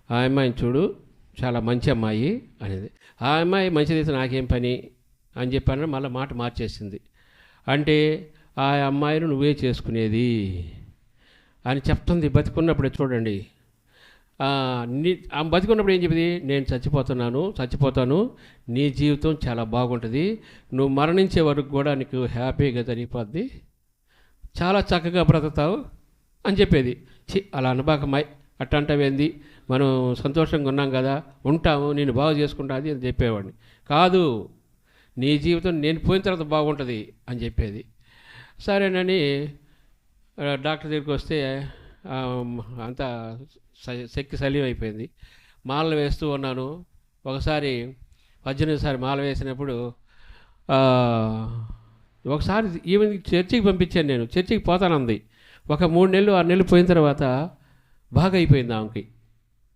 ఆ అమ్మాయిని చూడు, చాలా మంచి అమ్మాయి అనేది. ఆ అమ్మాయి మంచిదైతే నాకేం పని అని చెప్పాను. మళ్ళీ మాట మార్చేసింది. అంటే ఆ అమ్మాయిని నువ్వే చేసుకునేది అని చెప్తుంది. బతికున్నప్పుడే చూడండి. ఆమె బతికున్నప్పుడు ఏం చెప్పింది? నేను చచ్చిపోతాను, నీ జీవితం చాలా బాగుంటుంది, నువ్వు మరణించే వరకు కూడా నీకు హ్యాపీగా జరిగిపోద్ది, చాలా చక్కగా బ్రతుకుతావు అని చెప్పేది. అలా అనబాకమ్మాయి, అట్టంటవేంది, మనం సంతోషంగా ఉన్నాం కదా, ఉంటాము, నేను బాగు చేసుకుంటుంది అని చెప్పేవాడిని. కాదు, నీ జీవితం నేను పోయిన తర్వాత బాగుంటుంది అని చెప్పేది. సరేనని డాక్టర్ దగ్గరికి వస్తే అంతా శక్తి సలీం అయిపోయింది. మాలలు వేస్తూ ఉన్నాను. ఒకసారి 18సారి మాల వేసినప్పుడు ఒకసారి ఈవెన్ చర్చికి పంపించాను. నేను చర్చికి పోతానంది. ఒక 3 నెలలు 6 నెలలు పోయిన తర్వాత బాగా అయిపోయింది ఆమెకి,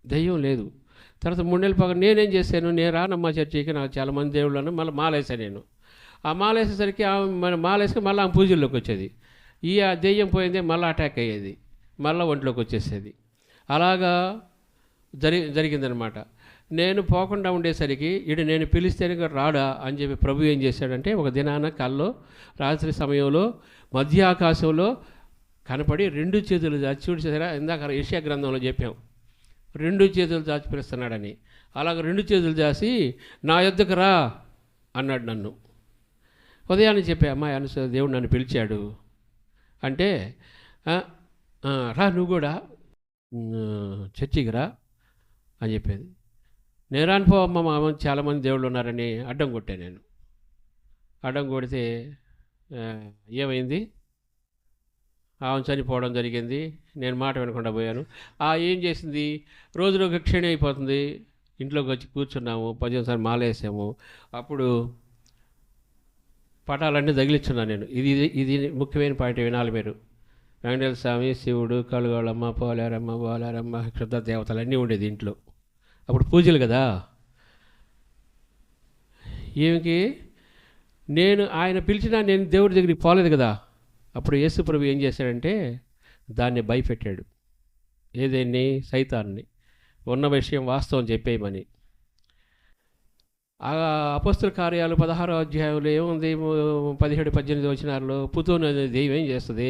దయ్యం లేదు. తర్వాత 3 నెలలు పోగా నేనేం చేశాను, నేను రానమ్మా చర్చికి, నాకు చాలామంది దేవుళ్ళను మళ్ళీ మాలేసాను. నేను ఆ మాలేసేసరికి ఆమె మాలేసుకుని మళ్ళీ ఆమె పూజల్లోకి వచ్చేది. ఆ దెయ్యం పోయిందే మళ్ళీ అటాక్ అయ్యేది, మళ్ళీ ఒంట్లోకి వచ్చేసేది. అలాగా జరిగిందనమాట. నేను పోకుండా ఉండేసరికి నేను పిలిస్తేనే రాడా అని చెప్పి ప్రభు ఏం చేశాడంటే, ఒక దినాన కల్లో రాత్రి సమయంలో మధ్య ఆకాశంలో కనపడి 2 చేతులు దాచి, చూసారా ఇందాక యెషయా గ్రంథంలో చెప్పాం, 2 చేతులు దాచి పిలుస్తున్నాడని. అలాగ 2 చేతులు దాచి నా యొద్దకు రా అన్నాడు నన్ను. ఉదయాన్నే చెప్పా, అమ్మాయి అనుస దేవుడు నన్ను పిలిచాడు అంటే, రా నువ్వు కూడా చర్చికి రా అని చెప్పేది. నేను రానిపోవమ్మ, మా చాలామంది దేవుళ్ళు ఉన్నారని అడ్డం కొట్టాను. నేను అడ్డం కొడితే ఏమైంది, ఆమె చనిపోవడం జరిగింది. నేను మాట వినకుండా పోయాను. ఏం చేసింది, రోజులో క్షీణం అయిపోతుంది. ఇంట్లోకి వచ్చి కూర్చున్నాము, 15 మాలేసాము. అప్పుడు పటాలన్నీ తగిలించున్నాను నేను. ఇది ముఖ్యమైన పాయింట్ వినాలి మీరు. వెంకటేశ్వర స్వామి, శివుడు, కలుగోళమ్మ, పోలేరమ్మ, బోలారమ్మ, క్షుద్ర దేవతలు అన్నీ ఉండేది ఇంట్లో. అప్పుడు పూజలు కదా. ఏమికి ఆయన పిలిచినా నేను దేవుడి దగ్గరికి పోలేదు కదా. అప్పుడు యేసు ప్రభు ఏం చేశాడంటే దాన్ని భయపెట్టాడు. ఏదేన్ని? సైతాన్ని. ఉన్న విషయం వాస్తవం చెప్పేయమని. అపోస్తుల కార్యాలు 16వ అధ్యాయంలో ఏముంది, 17-18 వచనాల్లో పుతోను అనే దెయ్యం ఏం చేస్తుంది,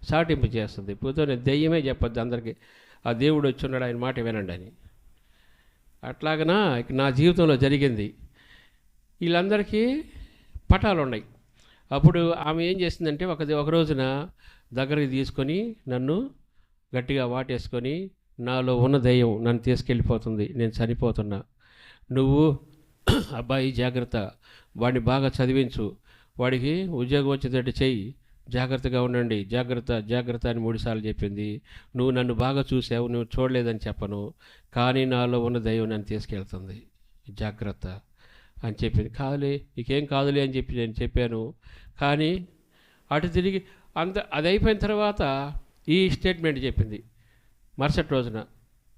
సాటింపు చేస్తుంది. పుతోను దెయ్యమే చెప్పొద్దు అందరికీ, ఆ దేవుడు వచ్చున్నాడు, ఆయన మాట వినండి అని. అట్లాగనా నా జీవితంలో జరిగింది. వీళ్ళందరికీ పటాలు ఉన్నాయి. అప్పుడు ఆమె ఏం చేసిందంటే ఒక రోజున దగ్గరికి తీసుకొని నన్ను గట్టిగా వాటేసుకొని, నాలో ఉన్న దెయ్యం నన్ను తీసుకెళ్ళిపోతుంది, నేను చనిపోతున్నా, నువ్వు అబ్బాయి జాగ్రత్త, వాడిని బాగా చదివించు, వాడికి ఉద్యోగం వచ్చేటట్టు చెయ్యి, జాగ్రత్తగా ఉండండి, జాగ్రత్త జాగ్రత్త అని 3 సార్లు చెప్పింది. నువ్వు నన్ను బాగా చూసావు, నువ్వు చూడలేదని చెప్పను, కానీ నాలో ఉన్న దైవం నన్ను తీసుకెళ్తుంది, జాగ్రత్త అని చెప్పింది. కాదులే, నీకేం కాదులే అని చెప్పి నేను చెప్పాను. కానీ అటు తిరిగి అది అయిపోయిన తర్వాత ఈ స్టేట్మెంట్ చెప్పింది. మరుసటి రోజున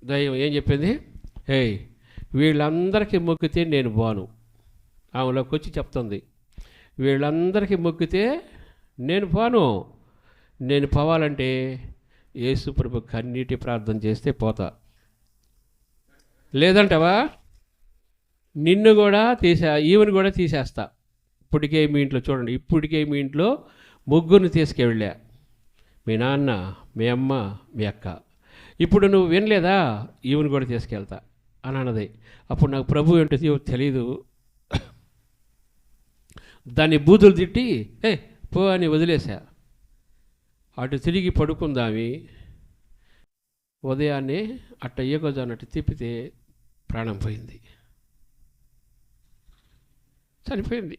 దైవం ఏం చెప్పింది, వీళ్ళందరికీ మొక్కితే నేను పోను. ఆమెలోకి వచ్చి చెప్తుంది, వీళ్ళందరికీ మొక్కితే నేను పోను, నేను పోవాలంటే యేసు ప్రభు కన్నీటి ప్రార్థన చేస్తే పోతా, లేదంటవా నిన్ను కూడా ఈమెను కూడా తీసేస్తా. ఇప్పటికే మీ ఇంట్లో చూడండి, ఇప్పటికే మీ ఇంట్లో 3 తీసుకెళ్ళా, మీ నాన్న, మీ అమ్మ, మీ అక్క. ఇప్పుడు నువ్వు వినలేదా, ఈమెను కూడా తీసుకెళ్తా అని అన్నది. అప్పుడు నాకు ప్రభు ఏంటో తెలీదు. దాన్ని బూతులు తిట్టి పో అని వదిలేశా. అటు తిరిగి పడుకుందామి. ఉదయాన్నే అట్ట ఏగోజానట్టు తిప్పితే ప్రాణం పోయింది, చనిపోయింది.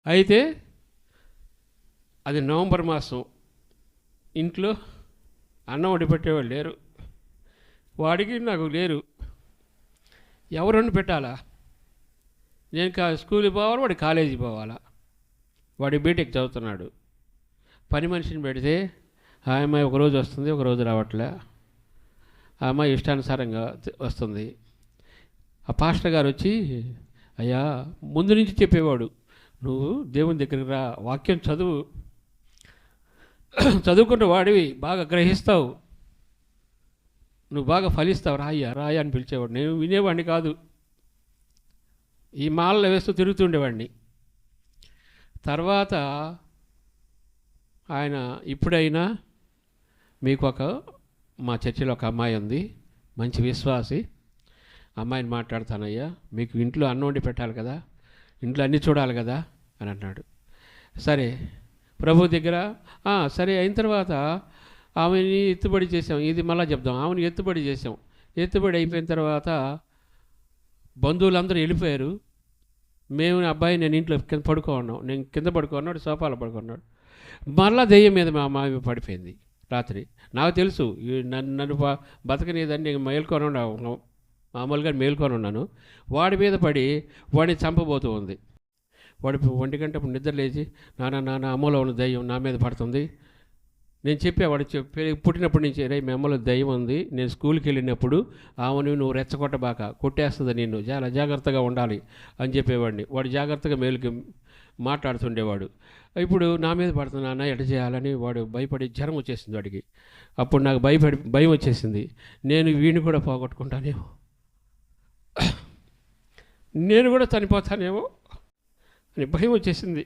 అయితే అది నవంబర్ మాసం. ఇంట్లో అన్నం వండి పెట్టేవాళ్ళు లేరు, వాడికి నాకు లేరు, ఎవరన్నా పెట్టాలా? నేను స్కూల్కి పోవాలి, వాడు కాలేజీకి పోవాలా, వాడి బీటెక్ చదువుతున్నాడు. పని మనిషిని పెడితే ఆమె ఒకరోజు వస్తుంది, ఒకరోజు రావట్లే. ఆ అమ్మాయి ఇష్టానుసారంగా వస్తుంది. ఆ పాస్టర్ గారు వచ్చి, అయ్యా ముందు నుంచి చెప్పేవాడు, నువ్వు దేవుని దగ్గరికి రా, వాక్యం చదువు, చదువుకున్న వాడివి, బాగా గ్రహిస్తావు, నువ్వు బాగా ఫలిస్తావు, రాయ్యా రాయ్యా అని పిలిచేవాడు. నేను వినేవాడిని కాదు, ఈ మాలలో వేస్తూ తిరుగుతుండేవాడిని. తర్వాత ఆయన ఇప్పుడైనా మీకు మా చర్చిలో ఒక అమ్మాయి ఉంది, మంచి విశ్వాసి, అమ్మాయిని మాట్లాడతానయ్యా, మీకు ఇంట్లో అన్నం వండి పెట్టాలి కదా, ఇంట్లో అన్నీ చూడాలి కదా అని అన్నాడు. సరే ప్రభు దగ్గర సరే అయిన తర్వాత ఆమెని ఎత్తుబడి చేసాం. ఇది మళ్ళీ చెప్దాం. ఆమెను ఎత్తుబడి చేసాం. ఎత్తుబడి అయిపోయిన తర్వాత బంధువులందరూ వెళ్ళిపోయారు. మేము అబ్బాయి నేను ఇంట్లో కింద పడుకున్నాం. నేను కింద పడుకున్నాడు, సోఫాలో పడుకున్నాడు. మళ్ళా దెయ్యం మీద మా మావి పడిపోయింది రాత్రి. నాకు తెలుసు నన్ను బతకనేదని నేను మేల్కొని మామూలుగా మేల్కొని ఉన్నాను. వాడి మీద పడి వాడిని చంపబోతూ ఉంది. వాడి 1 గంట నిద్ర లేచి, నాన్న అమ్మలో ఉన్న దయ్యం నా మీద పడుతుంది. నేను చెప్పేవాడు పుట్టినప్పటి నుంచి, రే మీ అమ్మలో దయ్యం ఉంది, నేను స్కూల్కి వెళ్ళినప్పుడు ఆమెను నువ్వు రెచ్చగొట్టబాక, కొట్టేస్తుంది నిన్ను, చాలా జాగ్రత్తగా ఉండాలి అని చెప్పేవాడిని. వాడు జాగ్రత్తగా మేలుకి మాట్లాడుతుండేవాడు. ఇప్పుడు నా మీద పడుతుంది నాన్న, ఎట చేయాలని వాడు భయపడి జ్వరం వచ్చేసింది వాడికి. అప్పుడు నాకు భయం వచ్చేసింది, నేను వీడిని కూడా పోగొట్టుకుంటానేమో, నేను కూడా చనిపోతానేమో అని భయం వచ్చేసింది.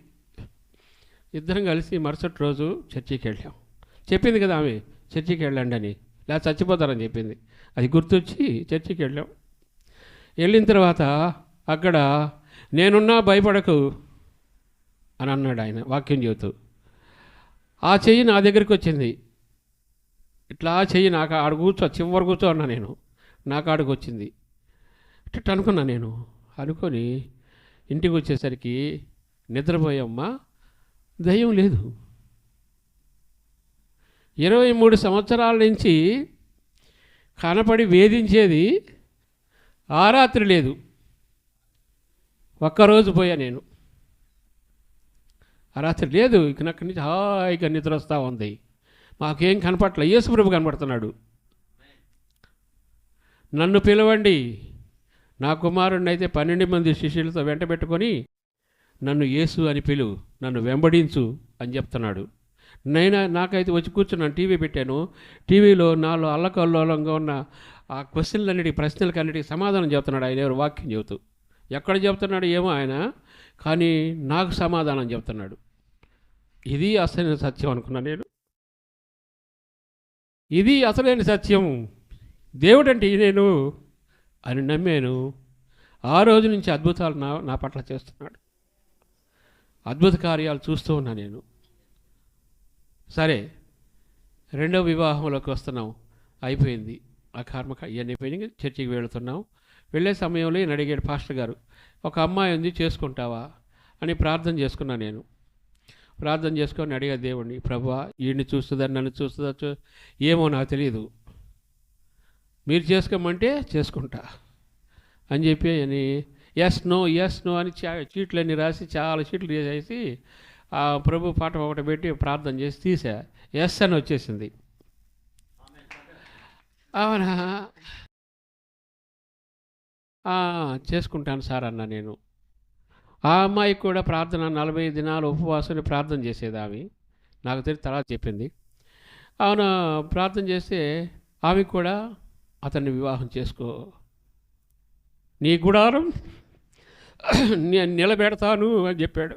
ఇద్దరం కలిసి మరుసటి రోజు చర్చికి వెళ్ళాం. చెప్పింది కదా ఆమె, చర్చికి వెళ్ళండి అని, లేదా చచ్చిపోతారని చెప్పింది. అది గుర్తొచ్చి చర్చికి వెళ్ళాం. వెళ్ళిన తర్వాత అక్కడ నేనున్నా భయపడకు అని అన్నాడు ఆయన వాక్యం చెబుతూ. ఆ చెయ్యి నా దగ్గరికి వచ్చింది. ఇట్లా చెయ్యి నాకు ఆడ చివరి కూర్చో అన్నా నేను, నాకు ఆడికి వచ్చింది. ఇట్ట అనుకున్నా నేను. అనుకొని ఇంటికి వచ్చేసరికి నిద్రపోయామ్మా, దయ్యం లేదు. 23 సంవత్సరాల నుంచి కనపడి వేధించేది ఆ రాత్రి లేదు. ఒక్కరోజు పోయా నేను, ఆ రాత్రి లేదు. ఇక అక్కడి నుంచి హాయిగా నిద్ర వస్తూ ఉంది. మాకేం కనపట్ల, యేసుప్రభు కనపడుతున్నాడు. నన్ను పిలవండి, నా కుమారుడిని అయితే 12 మంది శిష్యులతో వెంట పెట్టుకొని నన్ను యేసు అని పిలువు, నన్ను వెంబడించు అని చెప్తున్నాడు. నాకైతే వచ్చి కూర్చున్నాను, టీవీ పెట్టాను. టీవీలో నాలో అల్లకల్లోలంగా ఉన్న ఆ ప్రశ్నలకన్నిటికీ సమాధానం చెప్తున్నాడు ఆయన, ఎవరు వాక్యం చెబుతూ. ఎక్కడ చెప్తున్నాడు ఏమో ఆయన, కానీ నాకు సమాధానం చెప్తున్నాడు. ఇది అసలైన సత్యం అనుకున్నా నేను. ఇది అసలైన సత్యం, దేవుడంటే నేను అని నమ్మాను. ఆ రోజు నుంచి అద్భుతాలు నా పట్ల చేస్తున్నాడు. అద్భుత కార్యాలు చూస్తూ ఉన్నా నేను. సరే, రెండవ వివాహంలోకి వస్తున్నాం. అయిపోయింది ఆ కర్మ, ఇవన్నీ అయిపోయినాయి. చర్చికి వెళుతున్నాం. వెళ్ళే సమయంలో ఈయన అడిగాడు పాస్టర్ గారు, ఒక అమ్మాయి ఉంది చేసుకుంటావా అని ప్రార్థన చేసుకున్నా నేను. ప్రార్థన చేసుకొని అడిగా దేవుడిని, ప్రభువా వీడిని చూస్తుందా నన్ను చూస్తుందా ఏమో నాకు తెలియదు, మీరు చేసుకోమంటే చేసుకుంటా అని చెప్పి అని ఎస్ నో అని చీట్లన్నీ రాసి, చాలా చీట్లు చేసి ఆ ప్రభు పాట ఒకటి పెట్టి ప్రార్థన చేసి తీసా. ఎస్ అని వచ్చేసింది. అవునా, చేసుకుంటాను సార్ అన్న నేను. ఆ అమ్మాయికి కూడా ప్రార్థన 40 దినాలు ఉపవాసాన్ని ప్రార్థన చేసేది ఆమె, నాకు తెలిసి తర్వాత చెప్పింది. అవును, ప్రార్థన చేస్తే ఆమె కూడా అతన్ని వివాహం చేసుకో, నీ గుడారం నేను నిలబెడతాను అని చెప్పాడు.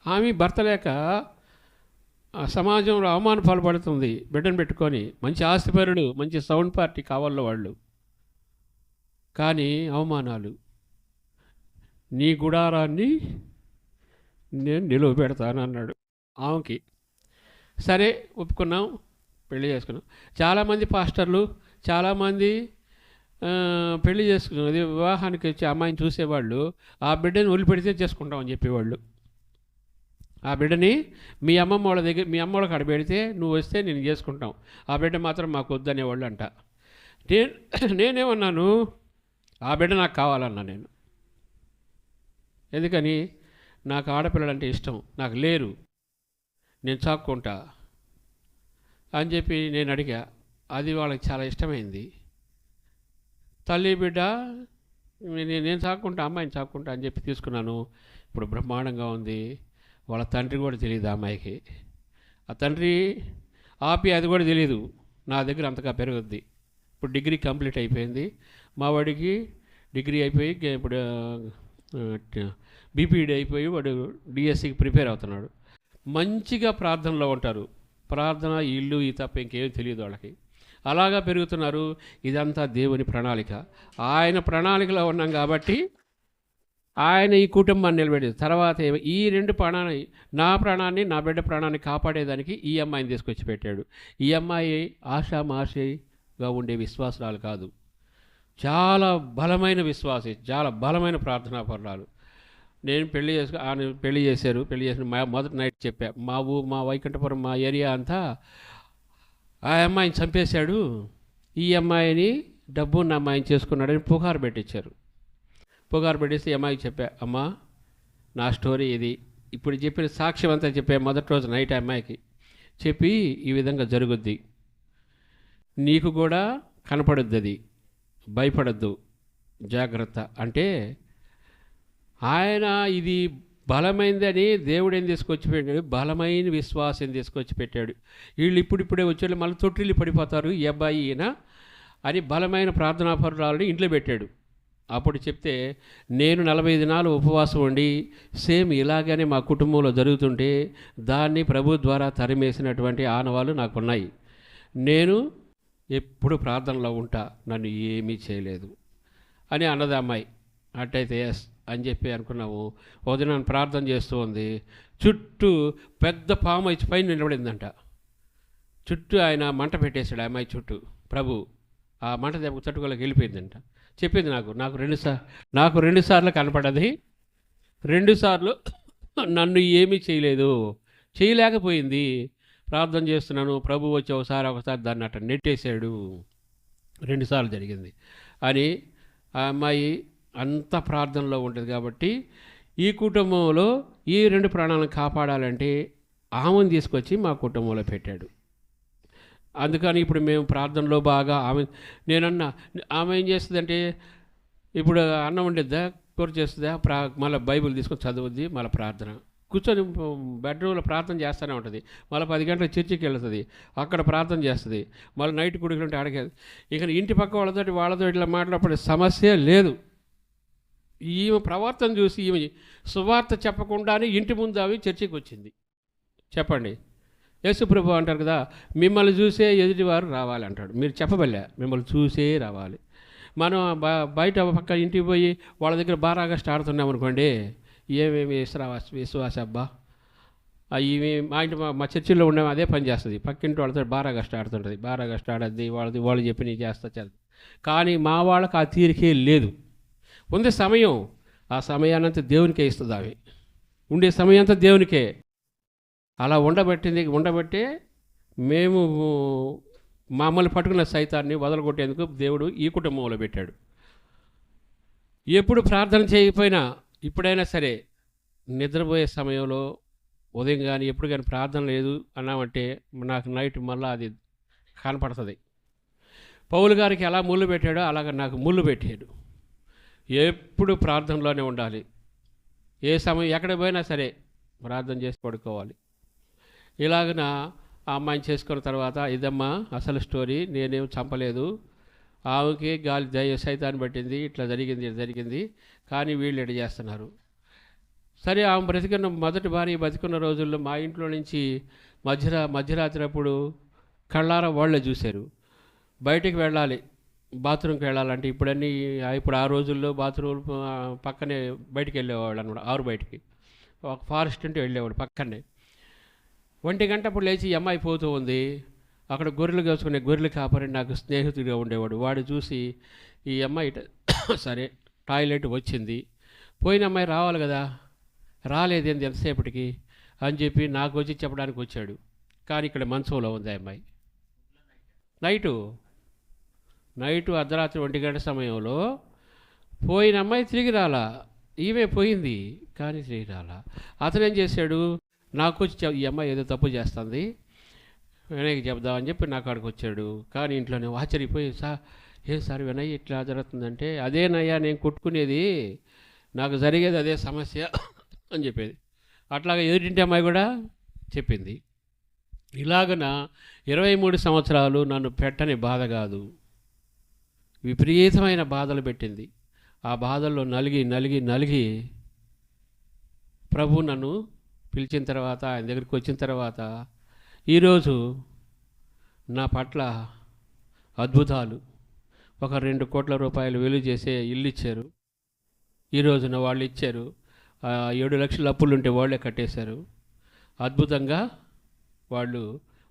ఆమె భర్త లేక సమాజంలో అవమాన పాల్పడుతుంది బిడ్డను పెట్టుకొని. మంచి ఆస్తిపరుడు, మంచి సౌండ్ పార్టీ కావాలో వాళ్ళు, కానీ అవమానాలు. నీ గుడారాన్ని నేను నిలవబెడతాను అన్నాడు ఆమెకి. సరే ఒప్పుకున్నాం, పెళ్లి చేసుకున్నాం. చాలామంది పాస్టర్లు, చాలామంది పెళ్లి చేసుకున్నాం, అది వివాహానికి వచ్చి అమ్మాయిని చూసేవాళ్ళు ఆ బిడ్డని వదిలిపెడితే చేసుకుంటామని చెప్పేవాళ్ళు. ఆ బిడ్డని మీ అమ్మమ్మ వాళ్ళ దగ్గర, మీ అమ్మ వాళ్ళకి అడబెడితే నువ్వు వస్తే నేను చేసుకుంటాం, ఆ బిడ్డ మాత్రం మాకు వద్దనేవాళ్ళు అంట. నేనేమన్నాను, ఆ బిడ్డ నాకు కావాలన్నా నేను. ఎందుకని, నాకు ఆడపిల్లలంటే ఇష్టం, నాకు లేరు, నేను చాక్కుంటా అని చెప్పి నేను అడిగా. అది వాళ్ళకి చాలా ఇష్టమైంది. తల్లి బిడ్డ నేను సాక్కుంటా, అమ్మాయిని సాక్కుంటా అని చెప్పి తీసుకున్నాను. ఇప్పుడు బ్రహ్మాండంగా ఉంది. వాళ్ళ తండ్రి కూడా తెలియదు ఆ అమ్మాయికి. ఆ తండ్రి అది కూడా తెలియదు. నా దగ్గర అంతగా పెరుగుద్ది. ఇప్పుడు డిగ్రీ కంప్లీట్ అయిపోయింది. మా వాడికి డిగ్రీ అయిపోయి ఇప్పుడు బీపీడీ అయిపోయి వాడు డిఎస్సికి ప్రిపేర్ అవుతున్నాడు. మంచిగా ప్రార్థనలో ఉంటారు. ప్రార్థన, ఇల్లు, ఈ తప్ప ఇంకేం తెలియదు వాళ్ళకి. అలాగా పెరుగుతున్నారు. ఇదంతా దేవుని ప్రణాళిక. ఆయన ప్రణాళికలో ఉన్నాం కాబట్టి ఆయన ఈ కుటుంబాన్ని నిలబెట్టేది. తర్వాత ఈ రెండు ప్రాణాన్ని, నా ప్రాణాన్ని, నా బిడ్డ ప్రాణాన్ని కాపాడేదానికి ఈ అమ్మాయిని తీసుకొచ్చి పెట్టాడు. ఈ అమ్మాయి ఆషామాషిగా ఉండే విశ్వాసాలు కాదు, చాలా బలమైన విశ్వాసి, చాలా బలమైన ప్రార్థనా పరురాలు. నేను ఆయన పెళ్లి చేశారు. పెళ్లి చేసిన మొదటి నైట్ చెప్పా, మా వైకుంఠపురం మా ఏరియా అంతా ఆ అమ్మాయిని చంపేశాడు, ఈ అమ్మాయిని డబ్బున్న అమ్మాయిని చేసుకున్నాడని పుకారు పెట్టించారు. పుకారు పెట్టేసి ఈ అమ్మాయికి చెప్పా, అమ్మా నా స్టోరీ ఇది, ఇప్పుడు చెప్పిన సాక్ష్యం అంతా చెప్పా. మొదటి రోజు నైట్ అమ్మాయికి చెప్పి, ఈ విధంగా జరుగుద్ది, నీకు కూడా కనపడుద్ది, అది భయపడద్దు, జాగ్రత్త అంటే ఆయన ఇది బలమైందని దేవుడు ఏం తీసుకొచ్చి పెట్టాడు, బలమైన విశ్వాసం తీసుకొచ్చి పెట్టాడు. వీళ్ళు ఇప్పుడిప్పుడే వచ్చేళ్ళు మళ్ళీ తొట్టిల్లు పడిపోతారు ఈ అబ్బాయి ఈయన అని బలమైన ప్రార్థనా పరురాలని ఇంట్లో పెట్టాడు. అప్పుడు చెప్తే, నేను 40 దినాలు ఉపవాసం ఉండి సేమ్ ఇలాగనే మా కుటుంబంలో జరుగుతుంటే దాన్ని ప్రభు ద్వారా తరిమేసినటువంటి ఆనవాళ్ళు నాకున్నాయి. నేను ఎప్పుడు ప్రార్థనలో ఉంటా, నన్ను ఏమీ చేయలేదు అని అన్నది అమ్మాయి. అట్టయితే ఎస్ అని చెప్పి అనుకున్నాము. వదిన ప్రార్థన చేస్తూ ఉంది. చుట్టూ పెద్ద పాము వచ్చి పైన నిలబడిందంట. చుట్టూ ఆయన మంట పెట్టేశాడు అమ్మాయి చుట్టూ. ప్రభు ఆ మంట దెబ్బకు తట్టుకోలేక వెళ్ళిపోయిందంట. చెప్పింది నాకు రెండు సార్లు కనపడ్డది. 2 సార్లు నన్ను ఏమీ చేయలేకపోయింది. ప్రార్థన చేస్తున్నాను, ప్రభు వచ్చి ఒకసారి దాన్ని అట్ట నెట్టేశాడు. 2 సార్లు జరిగింది అని ఆ అమ్మాయి అంత ప్రార్థనలో ఉంటుంది. కాబట్టి ఈ కుటుంబంలో ఈ 2 ప్రాణాలను కాపాడాలంటే ఆమెను తీసుకొచ్చి మా కుటుంబంలో పెట్టాడు. అందుకని ఇప్పుడు మేము ప్రార్థనలో బాగా నేనన్నా ఆమె ఏం చేస్తుందంటే, ఇప్పుడు అన్నం వండిద్దా, కూర చేస్తుందా, మళ్ళీ బైబిల్ తీసుకొని చదువుద్ది, మళ్ళీ ప్రార్థన కూర్చొని బెడ్రూమ్లో ప్రార్థన చేస్తూనే ఉంటుంది. మళ్ళీ 10 గంటలకు చర్చికి వెళ్తుంది, అక్కడ ప్రార్థన చేస్తుంది. మళ్ళీ నైట్ గుడికి ఉంటే అడిగేది. ఇక ఇంటి పక్క వాళ్ళతో ఇట్లా మాట్లాడే సమస్య లేదు. ఈమె ప్రవర్తన చూసి ఈమె సువార్త చెప్పకుండానే ఇంటి ముందు అవి చర్చికి వచ్చింది. చెప్పండి, యేసుప్రభు అంటారు కదా, మిమ్మల్ని చూసే ఎదుటివారు రావాలి అంటాడు. మీరు చెప్పబల్లే, మిమ్మల్ని చూసే రావాలి. మనం బయట పక్క ఇంటికి పోయి వాళ్ళ దగ్గర బారాగా ఆడుతున్నాం అనుకోండి, ఏమేమి విశ్వాస అబ్బా, ఇవి మా చర్చిలో ఉండే అదే పని చేస్తుంది. పక్కింటి వాళ్ళతో బారాగా ఆడుతుంటుంది, బారాగా ఆడద్ది, వాళ్ళు చెప్పి నీ చేస్తా. కానీ మా వాళ్ళకి ఆ తీరికే లేదు. ఉంది సమయం, ఆ సమయాన్నంతా దేవునికే ఇస్తుంది. అవి ఉండే సమయం అంతా దేవునికే. అలా ఉండబట్టే మేము మమ్మల్ని పట్టుకున్న సైతాన్ని వదలగొట్టేందుకు దేవుడు ఈ కుటుంబంలో పెట్టాడు. ఎప్పుడు ప్రార్థన చేయకపోయినా ఇప్పుడైనా సరే నిద్రపోయే సమయంలో ఉదయం కానీ ఎప్పుడు కానీ ప్రార్థన లేదు అన్నామంటే నాకు నైట్ మళ్ళీ అది కనపడుతుంది. పౌలు గారికి ఎలా ముళ్ళు పెట్టాడో అలాగ నాకు ముళ్ళు పెట్టాడు. ఎప్పుడు ప్రార్థనలోనే ఉండాలి. ఏ సమయం ఎక్కడ పోయినా సరే ప్రార్థన చేసి పడుకోవాలి. ఇలాగన ఆ అమ్మాయిని చేసుకున్న తర్వాత, ఇదమ్మా అసలు స్టోరీ, నేనేం చంపలేదు, ఆమెకి గాలి సైతాన్ని పట్టింది, ఇట్లా జరిగింది కానీ వీళ్ళు ఎడ చేస్తున్నారు. సరే, ఆమె మొదటి భార్య బతికున్న రోజుల్లో మా ఇంట్లో నుంచి మధ్యరాత్రి అప్పుడు కళ్ళారా వాళ్ళే చూశారు. బయటికి వెళ్ళాలి, బాత్రూమ్కి వెళ్ళాలంటే ఇప్పుడు ఆ రోజుల్లో బాత్రూమ్ పక్కనే బయటికి వెళ్ళేవాళ్ళు అనమాట. ఆరు బయటికి ఒక ఫారెస్ట్ ఉంటే వెళ్ళేవాడు పక్కనే. 1 గంట అప్పుడు లేచి ఈ అమ్మాయి పోతూ ఉంది. అక్కడ గొర్రెలు కాసుకునే గొర్రెలు కాపరి నాకు స్నేహితుడిగా ఉండేవాడు. వాడు చూసి ఈ అమ్మాయి సరే టాయిలెట్ వచ్చింది, పోయిన అమ్మాయి రావాలి కదా, రాలేదేంది ఎంతసేపటికి అని చెప్పి నాకు వచ్చి చెప్పడానికి వచ్చాడు. కానీ ఇక్కడ మంచంలో ఉంది ఆ అమ్మాయి. నైటు అర్ధరాత్రి 1 గంట సమయంలో పోయిన అమ్మాయి తిరిగి రాలా, ఈమె పోయింది కానీ తిరిగి రాలా. అతను ఏం చేశాడు, నాకు వచ్చి ఈ అమ్మాయి ఏదో తప్పు చేస్తుంది, వినయ్కి చెప్దామని చెప్పి నా కాడికి వచ్చాడు. కానీ ఇంట్లో నేను ఆశ్చర్యపోయి, ఏం సార్ వినయ్ ఇట్లా జరుగుతుందంటే, అదేనయ్యా నేను కొట్టుకునేది, నాకు జరిగేది అదే సమస్య అని చెప్పేది. అట్లాగా ఎదుటింటి అమ్మాయి కూడా చెప్పింది. ఇలాగన 23 సంవత్సరాలు నన్ను పెట్టని బాధ కాదు, విపరీతమైన బాధలు పెట్టింది. ఆ బాధల్లో నలిగి నలిగి నలిగి ప్రభు నన్ను పిలిచిన తర్వాత, ఆయన దగ్గరికి వచ్చిన తర్వాత ఈరోజు నా పట్ల అద్భుతాలు. ఒక 2 కోట్ల రూపాయలు విలువ చేసే ఇల్లు ఇచ్చారు. ఈరోజున వాళ్ళు ఇచ్చారు. 7 లక్షల అప్పులుంటే వాళ్ళే కట్టేశారు. అద్భుతంగా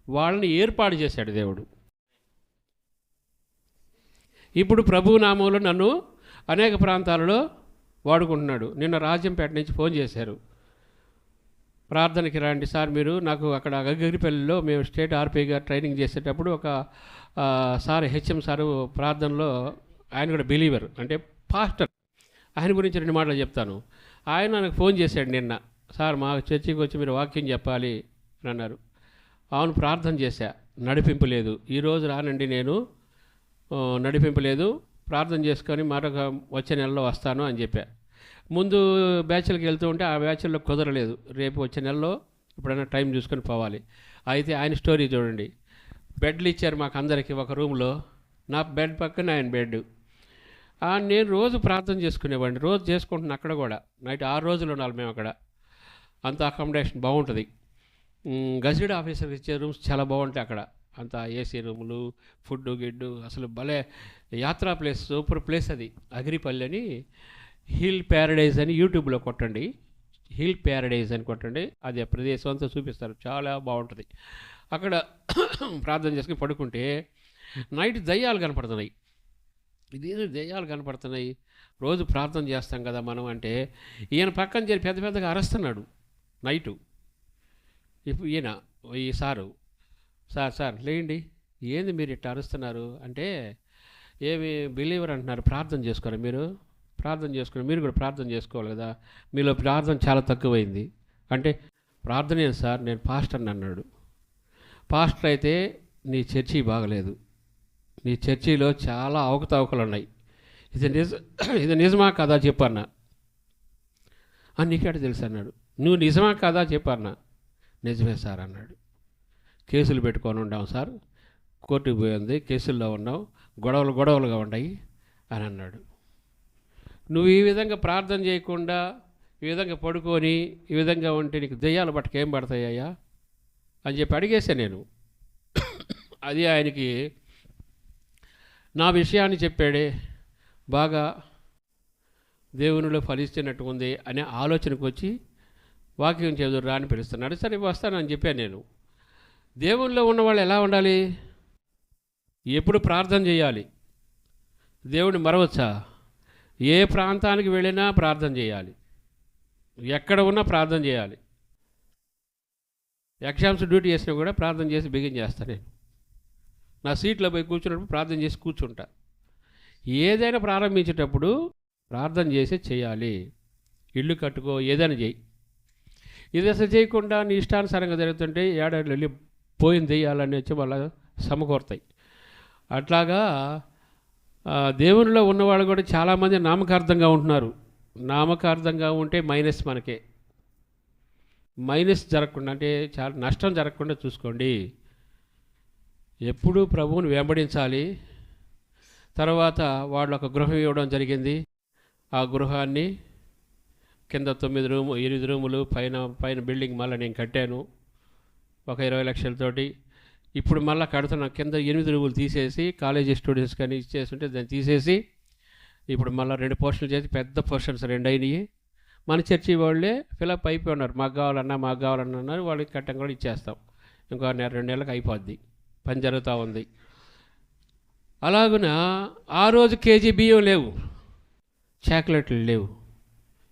వాళ్ళని ఏర్పాటు చేశాడు దేవుడు. ఇప్పుడు ప్రభు నామంలో నన్ను అనేక ప్రాంతాలలో వాడుకుంటున్నాడు. నిన్న రాజ్యంపేట నుంచి ఫోన్ చేశారు, ప్రార్థనకి రండి సార్ మీరు. నాకు అక్కడ గగిరిపల్లిలో మేము స్టేట్ ఆర్పీగా ట్రైనింగ్ చేసేటప్పుడు ఒక సార్ హెచ్ఎం సారు ప్రార్థనలో, ఆయన కూడా బిలీవర్ అంటే పాస్టర్, ఆయన గురించి 2 మాటలు చెప్తాను. ఆయన నాకు ఫోన్ చేశాడు నిన్న, సార్ మా చర్చికి వచ్చి మీరు వాక్యం చెప్పాలి అని అన్నారు. అవును, ప్రార్థన చేశా, నడిపింపు లేదు. ఈరోజు రానండి, నేను నడిపింపు లేదు, ప్రార్థన చేసుకొని మరొక వచ్చే నెలలో వస్తాను అని చెప్పా. ముందు బ్యాచ్లకు వెళ్తూ ఉంటే ఆ బ్యాచ్ల్లో కుదరలేదు. రేపు వచ్చే నెలలో ఎప్పుడైనా టైం చూసుకొని పోవాలి. అయితే ఆయన స్టోరీ చూడండి. బెడ్లు ఇచ్చారు మాకు అందరికీ ఒక రూమ్లో. నా బెడ్ పక్కన ఆయన బెడ్. నేను రోజు ప్రార్థన చేసుకునేవాడిని, రోజు చేసుకుంటున్నాను. అక్కడ కూడా నైట్ 6 రోజులు ఉండాలి మేము అక్కడ. అంత అకామిడేషన్ బాగుంటుంది. గజిడ్ ఆఫీసర్కి ఇచ్చే రూమ్స్ చాలా బాగుంటాయి అక్కడ. అంత ఏసీ రూములు, ఫుడ్ గిడ్డు, అసలు భలే యాత్రా ప్లేస్, సూపర్ ప్లేస్ అది. అగిరిపల్లి అని, హిల్ ప్యారడైజ్ అని యూట్యూబ్లో కొట్టండి, హిల్ ప్యారడైజ్ అని కొట్టండి, అది ప్రదేశం అంతా చూపిస్తారు, చాలా బాగుంటుంది. అక్కడ ప్రార్థన చేసుకుని పడుకుంటే నైట్ దయ్యాలు కనపడుతున్నాయి. ఇదేదో దయ్యాలు కనపడుతున్నాయి, రోజు ప్రార్థన చేస్తాం కదా మనం అంటే, ఈయన పక్కన చేరి పెద్ద పెద్దగా అరుస్తున్నాడు నైటు. ఇప్పుడు ఈయన ఈ సారు, సార్ లేండి, ఏంది మీరు ఇట్లా అరుస్తున్నారు అంటే, ఏమి బిలీవర్ అంటున్నారు, ప్రార్థన చేసుకోరా మీరు, ప్రార్థన చేసుకుని మీరు కూడా ప్రార్థన చేసుకోవాలి కదా, మీలో ప్రార్థన చాలా తక్కువైంది అంటే, ప్రార్థన ఏంటి సార్, నేను పాస్టర్ని అన్నాడు. పాస్టర్ అయితే నీ చర్చి బాగలేదు, నీ చర్చిలో చాలా అవకతవకలు ఉన్నాయి, ఇది నిజమా కదా చెప్పన్నా. నీకేట తెలుసు అన్నాడు. నువ్వు నిజమా కదా చెప్పన్నా. నిజమే సార్ అన్నాడు. కేసులు పెట్టుకొని ఉన్నాం సార్, కోర్టుకు పోయింది, కేసుల్లో ఉన్నాం, గొడవలుగా ఉన్నాయి అని అన్నాడు. నువ్వు ఈ విధంగా ప్రార్థన చేయకుండా ఈ విధంగా పడుకొని ఈ విధంగా ఉంటే నీకు దెయ్యాలు పట్టుకేం పడతాయ్యా అని చెప్పి అడిగేసా నేను. అది ఆయనకి నా విషయాన్ని చెప్పాడే, బాగా దేవునిలో ఫలిస్తున్నట్టు ఉంది అనే ఆలోచనకు వచ్చి వాక్యం చదువురా అని పిలుస్తున్నాడు. సరే వస్తానని చెప్పాను నేను. దేవునిలో ఉన్నవాళ్ళు ఎలా ఉండాలి, ఎప్పుడు ప్రార్థన చేయాలి, దేవుడిని మరవచ్చా, ఏ ప్రాంతానికి వెళ్ళినా ప్రార్థన చేయాలి, ఎక్కడ ఉన్నా ప్రార్థన చేయాలి. ఎగ్జామ్స్ డ్యూటీ చేసినా కూడా ప్రార్థన చేసి బిగిన్ చేస్తాను నేను. నా సీట్లో పోయి కూర్చున్నప్పుడు ప్రార్థన చేసి కూర్చుంటా. ఏదైనా ప్రారంభించేటప్పుడు ప్రార్థన చేసి చేయాలి. ఇల్లు కట్టుకో, ఏదైనా చేయి. ఇది అసలు చేయకుండా నీ ఇష్టానుసారంగా జరుగుతుంటే ఏడాది వెళ్ళి పోయింది దెయ్యాలని వచ్చి వాళ్ళ సమకూరుతాయి. అట్లాగా దేవునిలో ఉన్నవాళ్ళు కూడా చాలామంది నామకార్థంగా ఉంటున్నారు. నామకార్థంగా ఉంటే మైనస్, మనకే మైనస్ జరగకుండా, అంటే చాలా నష్టం జరగకుండా చూసుకోండి. ఎప్పుడూ ప్రభువుని వెంబడించాలి. తర్వాత వాళ్ళు ఒక గృహం ఇవ్వడం జరిగింది. ఆ గృహాన్ని కింద 8 రూములు, పైన బిల్డింగ్ మళ్ళీ నేను కట్టాను ఒక 20 లక్షలతోటి. ఇప్పుడు మళ్ళీ కడుతున్నా. కింద 8 రూములు తీసేసి కాలేజీ స్టూడెంట్స్ కానీ ఇచ్చేస్తుంటే దాన్ని తీసేసి ఇప్పుడు మళ్ళీ 2 పోర్షన్లు చేసి పెద్ద పోర్షన్స్ 2 అయినాయి. మన చర్చి వాళ్ళే ఫిలప్ అయిపోయి ఉన్నారు. మాకు కావాలన్నా వాళ్ళకి కట్టం కూడా ఇచ్చేస్తాం. ఇంకో 2 నెలలకు అయిపోద్ది. పని జరుగుతూ ఉంది. అలాగున ఆ రోజు కేజీ బియ్యం లేవు, చాక్లెట్లు లేవు.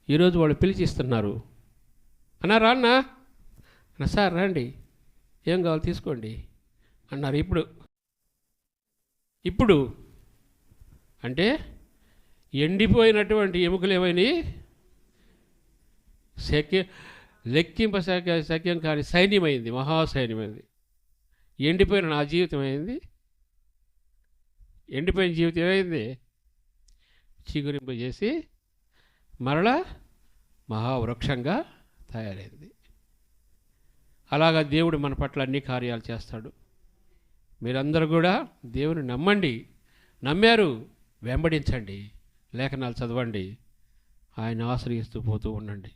ఈరోజు వాళ్ళు పిలిచి ఇస్తున్నారు. అన్నారా అన్నా సార్ రండి, ఏం కావాలి తీసుకోండి అన్నారు. ఇప్పుడు అంటే ఎండిపోయినటువంటి ఎముకలు ఏమైనాయి, లెక్కింప సఖ్యం కానీ సైన్యమైంది, మహాసైన్యమైంది. ఎండిపోయిన నా జీవితం అయింది, ఎండిపోయిన జీవితం ఏమైంది? చిగురింపజేసి మరలా మహావృక్షంగా తయారైంది. అలాగా దేవుడు మన పట్ల అన్ని కార్యాలు చేస్తాడు. మీరందరూ కూడా దేవుని నమ్మండి, నమ్మారు, వెంబడించండి, లేఖనాలు చదవండి, ఆయన ఆశ్రయిస్తూ పోతూ ఉండండి.